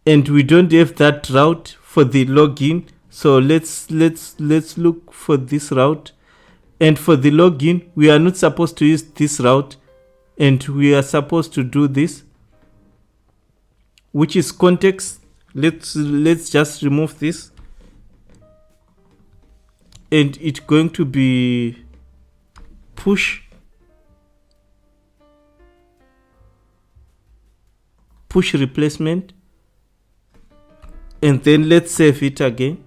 S1: And we don't have that route for the login. So let's look for this route. And for the login, we are not supposed to use this route, and we are supposed to do this, which is context. Let's just remove this, and it's going to be push replacement, and then let's save it again.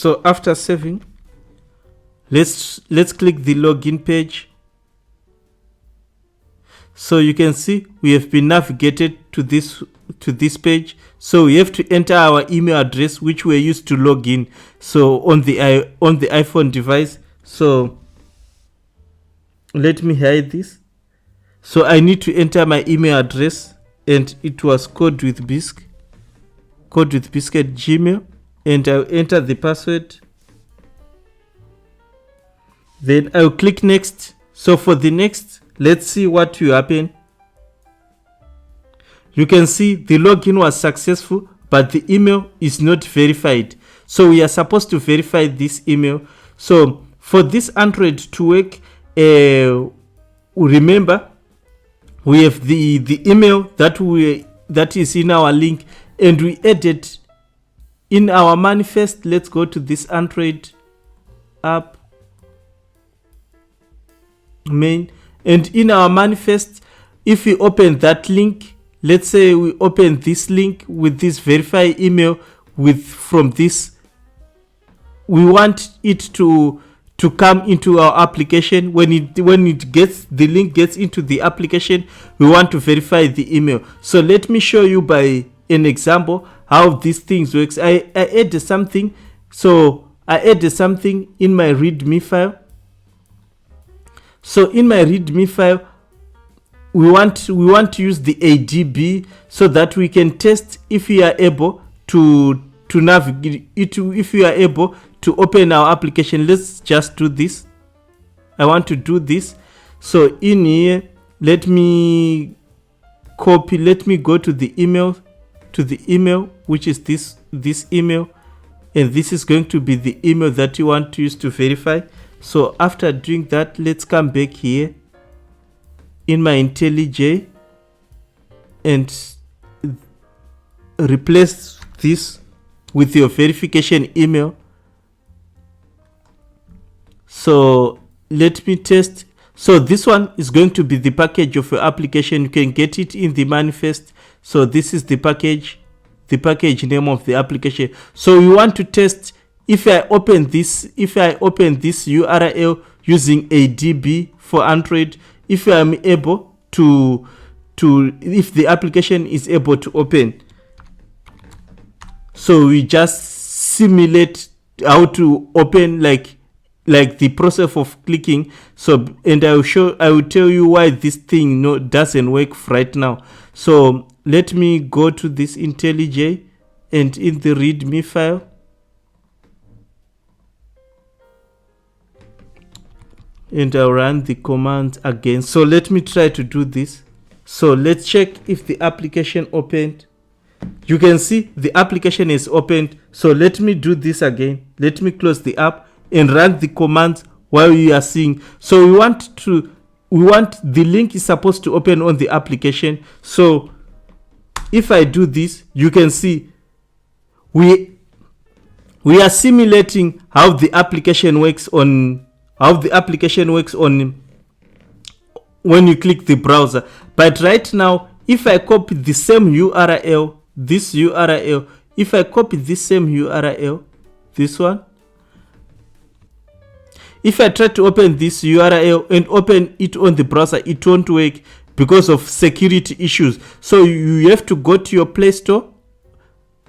S1: So after saving, let's click the login page. So you can see we have been navigated to this page. So we have to enter our email address which we used to log in. So on the iPhone device. So let me hide this. So I need to enter my email address, and it was code with bisc at Gmail, and I'll enter the password. Then I'll click next. So for the next, let's see what will happen. You can see the login was successful, but the email is not verified. So we are supposed to verify this email. So for this Android to work, remember we have the email that is in our link, and we added in our manifest. Let's go to this Android app main, and in our manifest, if we open that link, let's say we open this link with this verify email from this, we want it to come into our application. When the link gets into the application, we want to verify the email. So let me show you by an example how these things works. I added something. So I added something in my readme file. So in my readme file, we want to use the ADB so that we can test if we are able to navigate it, if we are able to open our application. Let's just do this. I want to do this. So in here, let me go to the email, which is this email, and this is going to be the email that you want to use to verify. So after doing that, let's come back here in my IntelliJ and replace this with your verification email. So let me test. So this one is going to be the package of your application. You can get it in the manifest. So this is the package name of the application. So we want to test if I open this URL using ADB for Android, if I am able to if the application is able to open. So we just simulate how to open, like the process of clicking. So, and I will tell you why this thing doesn't work right now. So let me go to this IntelliJ, and in the readme file, and I'll run the command again. So let me try to do this. So let's check if the application opened. You can see the application is opened. So let me do this again. Let me close the app and run the command while you are seeing. So we want the link is supposed to open on the application. So if I do this, you can see we are simulating how the application works on when you click the browser. But right now, if I copy the same URL, if I copy this same URL, this one, if I try to open this URL and open it on the browser, it won't work because of security issues. So you have to go to your Play Store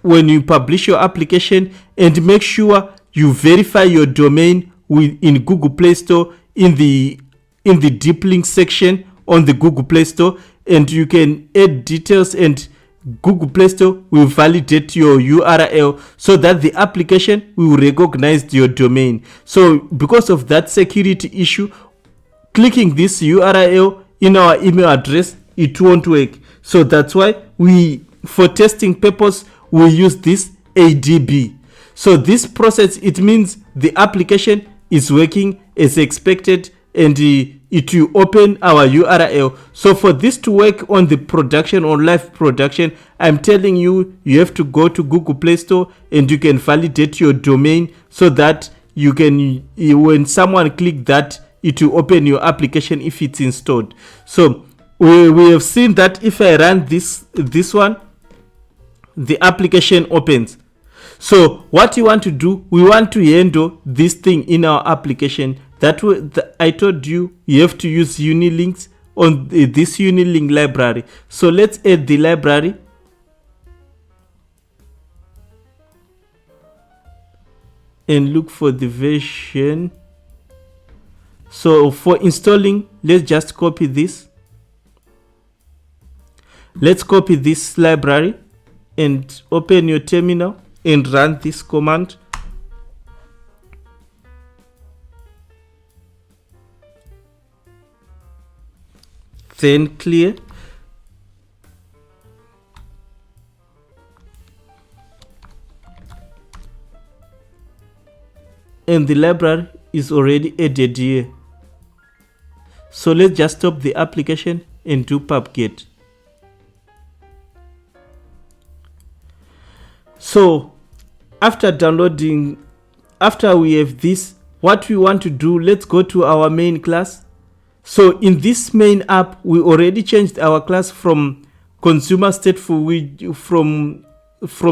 S1: when you publish your application and make sure you verify your domain in Google Play Store in the deep link section on the Google Play Store, and you can add details, and Google Play Store will validate your URL so that the application will recognize your domain. So because of that security issue, clicking this URL in our email address, it won't work. So that's why for testing purpose, we use this ADB. So this process, it means the application is working as expected, and it will open our URL. So for this to work on the production or live production, I'm telling you, you have to go to Google Play Store and you can validate your domain so that you can, when someone click that, it will open your application if it's installed. So we have seen that if I run this one, the application opens. So what you want to do, we want to handle this thing in our application. That way, I told you have to use unilinks on this unilink library. So let's add the library. And look for the version. So for installing, let's just copy this. Let's copy this library and open your terminal and run this command. Then clear. And the library is already added here. So let's just stop the application and do pub-get. So after downloading, after we have this, what we want to do, let's go to our main class. So in this main app, we already changed our class from consumer stateful widget, from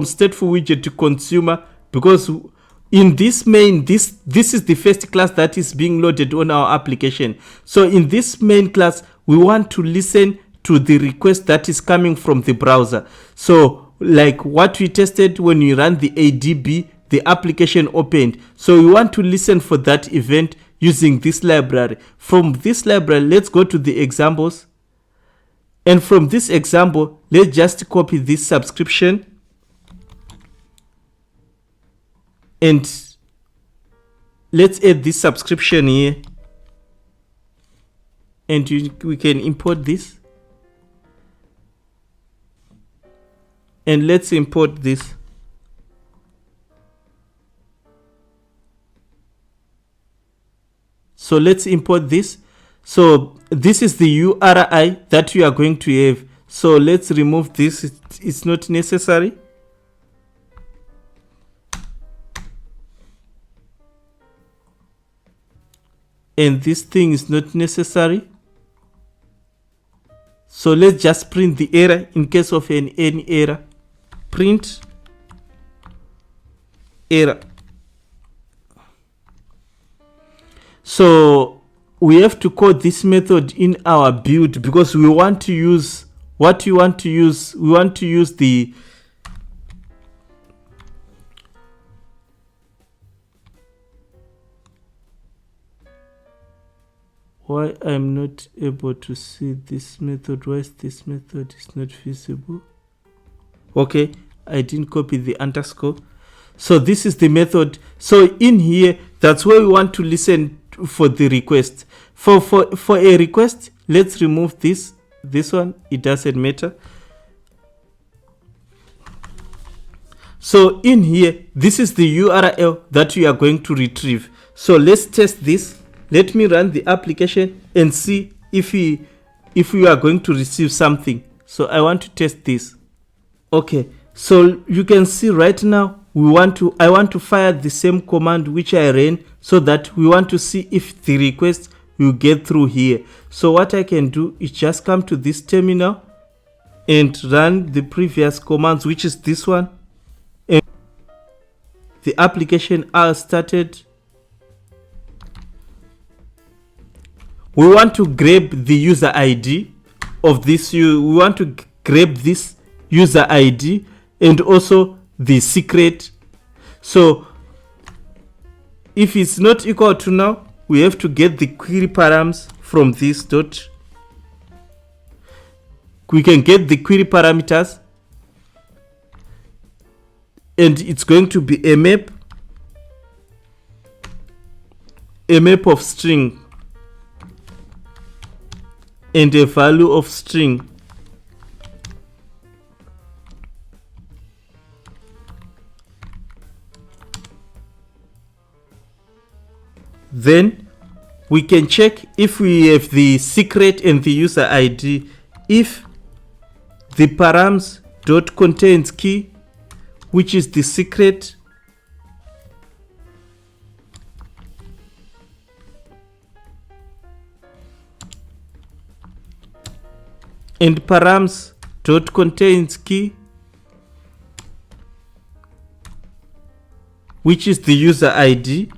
S1: stateful widget to consumer, because in this main, this is the first class that is being loaded on our application. So in this main class, we want to listen to the request that is coming from the browser. So like what we tested when we ran the ADB, the application opened. So we want to listen for that event using this library. From this library, let's go to the examples. And from this example, let's just copy this subscription. And let's add this subscription here. And we can import this. And let's import this. So let's import this. So this is the URI that we are going to have. So let's remove this. It's not necessary. And this thing is not necessary. So let's just print the error in case of any error. Print error. So we have to code this method in our build because we want to use what we want to use. We want to use the why I'm not able to see this method. Why is this method is not visible? Okay, I didn't copy the underscore. So this is the method. So in here, that's where we want to listen for the request. For a request, let's remove this one. It doesn't matter. So in here, this is the URL that we are going to retrieve. So let's test this. Let me run the application and see if we are going to receive something. So I want to test this. Okay, so you can see right now I want to fire the same command which I ran, so that we want to see if the request will get through here. So what I can do is just come to this terminal and run the previous commands, which is this one, and the application are started. We want to grab the user ID of this. We want to grab this user ID and also the secret. So if it's not equal to now, we have to get the query params from this dot. We can get the query parameters, and it's going to be a map of string and a value of string. Then we can check if we have the secret and the user ID. If the params dot contains key, which is the secret, and params dot contains key, which is the user ID.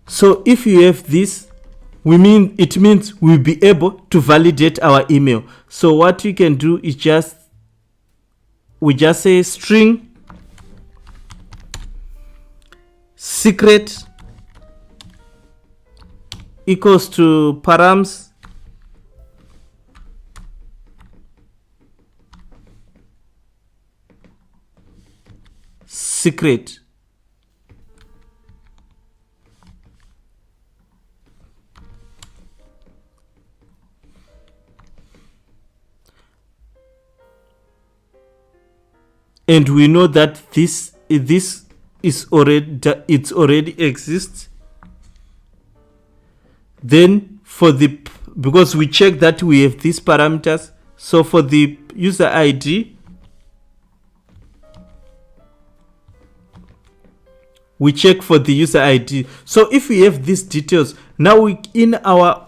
S1: So if you have this, it means we'll be able to validate our email. So what we can do is we just say string secret equals to params secret. And we know that this is already exists. Then because we check that we have these parameters, so for the user ID, we check for the user ID. So if we have these details, now in our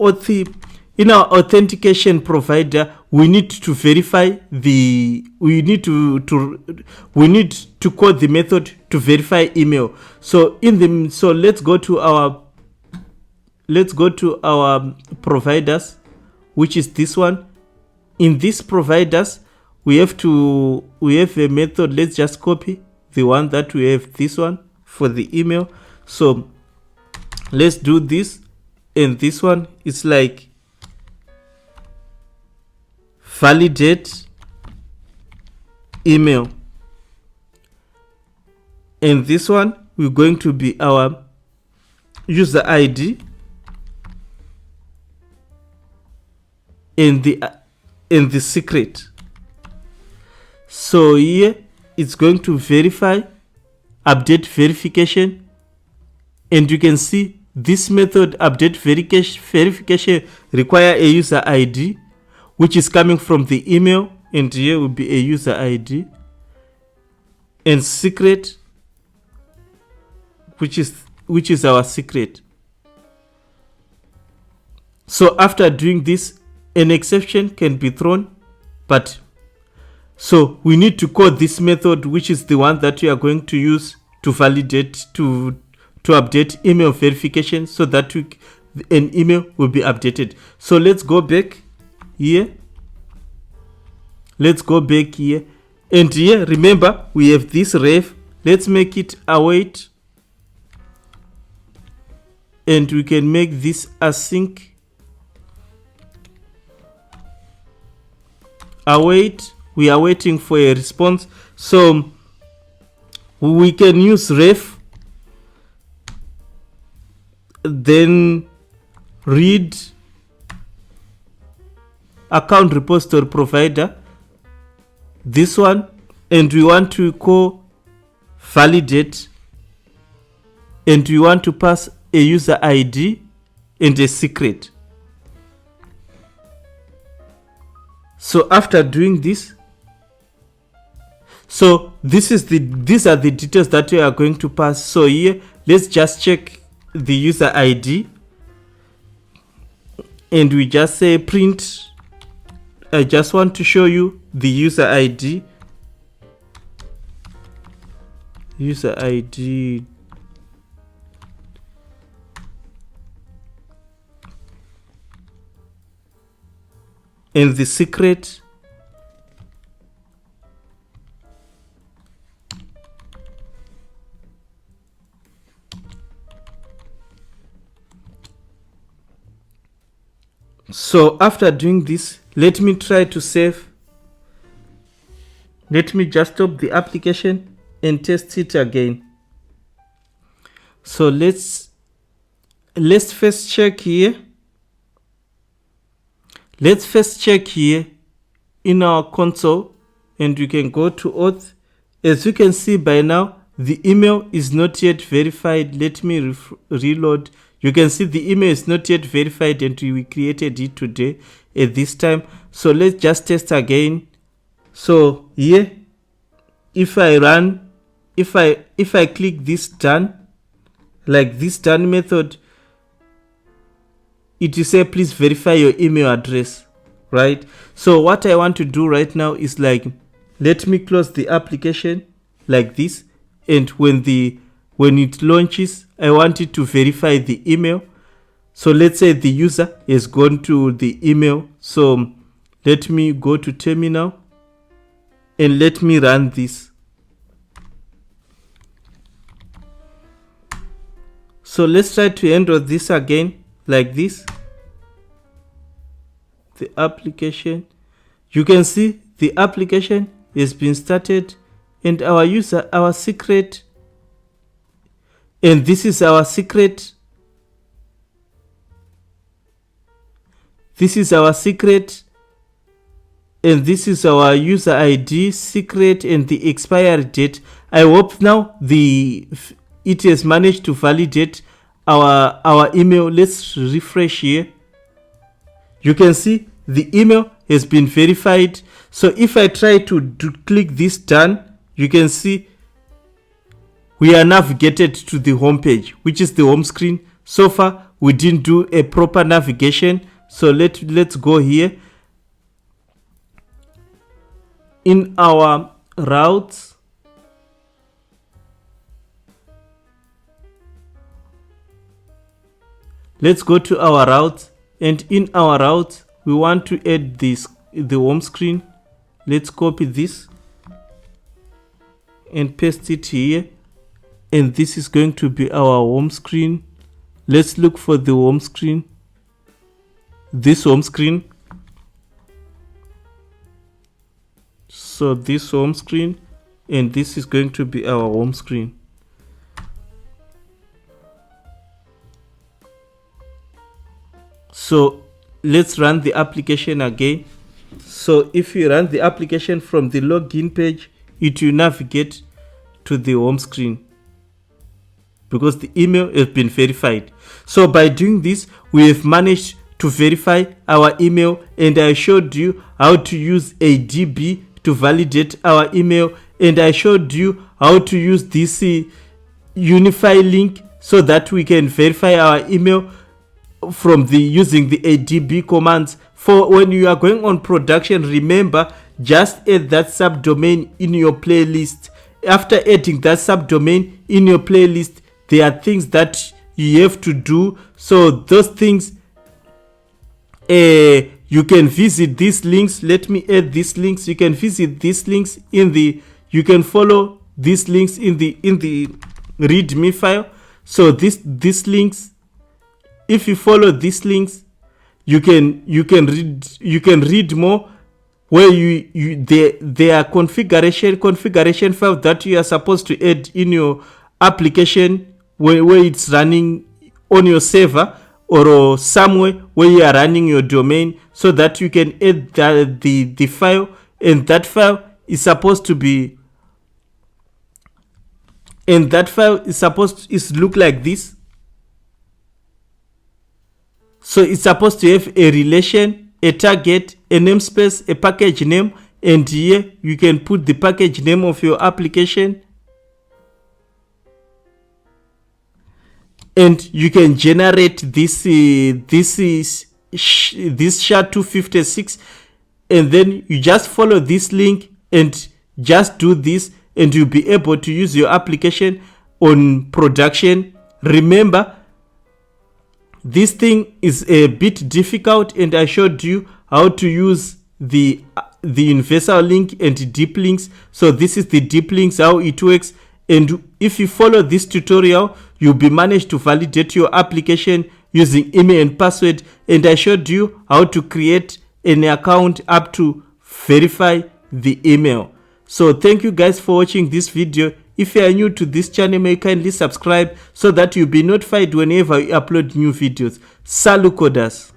S1: authentication provider, we need to verify we need to call the method to verify email. So let's go to our providers, which is this one. In these providers, we have a method. Let's just copy the one that we have, this one for the email. So let's do this, and this one is like validate email, and this one we're going to be our user ID and the secret. So here it's going to verify, update verification, and you can see this method update verification require a user ID, which is coming from the email, and here will be a user ID, and secret, which is our secret. So after doing this, an exception can be thrown, but so we need to call this method, which is the one that we are going to use to validate, to update email verification, so that an email will be updated. So let's go back here. And here, remember, we have this ref. Let's make it await, and we can make this async await. We are waiting for a response, so we can use ref, then read account repository provider, this one, and we want to call validate, and we want to pass a user ID and a secret. So after doing this, so these are the details that we are going to pass. So here, let's just check the user ID, and we just say print. I just want to show you the user ID. User ID. And the secret. So after doing this, let me try to save. Let me just stop the application and test it again. So let's first check here. Let's first check here in our console, and we can go to auth. As you can see by now, the email is not yet verified. Let me reload. You can see the email is not yet verified, and we created it today at this time. So let's just test again. So here, if I click this done, like this done method, it will say please verify your email address. right? So what I want to do right now is like, let me close the application like this, and when it launches, I want it to verify the email. So let's say the user has gone to the email. So let me go to terminal and let me run this. So let's try to enter this again like this. The application, you can see the application has been started, and our user, our secret, and this is our secret. This is our secret, and this is our user ID, secret, and the expiry date. I hope now it has managed to validate our email. Let's refresh here. You can see the email has been verified. So if I try to click this done, you can see we are navigated to the home page, which is the home screen. So far we didn't do a proper navigation. So let's go here in our routes. Let's go to our routes, and in our routes we want to add the home screen. Let's copy this and paste it here, and this is going to be our home screen. Let's look for the home screen, this home screen. So this home screen, and this is going to be our home screen. So let's run the application again. So if you run the application from the login page, it will navigate to the home screen because the email has been verified. So by doing this, we have managed to verify our email, and I showed you how to use a DB to validate our email, and I showed you how to use this unify link so that we can verify our email from using the ADB commands. For when you are going on production, remember, just add that subdomain in your playlist. After adding that subdomain in your playlist, there are things that you have to do. So those things, you can visit these links. Let me add these links. You can visit these links you can follow these links in the readme file. So these links, if you follow these links, you can read more, where there are configuration files that you are supposed to add in your application where it's running on your server or somewhere where you are running your domain, so that you can add the file, and that file is supposed to be, and that file is supposed to look like this. So it's supposed to have a relation, a target, a namespace, a package name, and here you can put the package name of your application, and you can generate this SHA-256, and then you just follow this link and just do this, and you'll be able to use your application on production. Remember, this thing is a bit difficult, and I showed you how to use the universal link and deep links. So this is the deep links, how it works. And if you follow this tutorial, you'll be managed to validate your application using email and password. And I showed you how to create an account up to verify the email. So thank you guys for watching this video. If you are new to this channel, may you kindly subscribe so that you'll be notified whenever we upload new videos. Salut coders.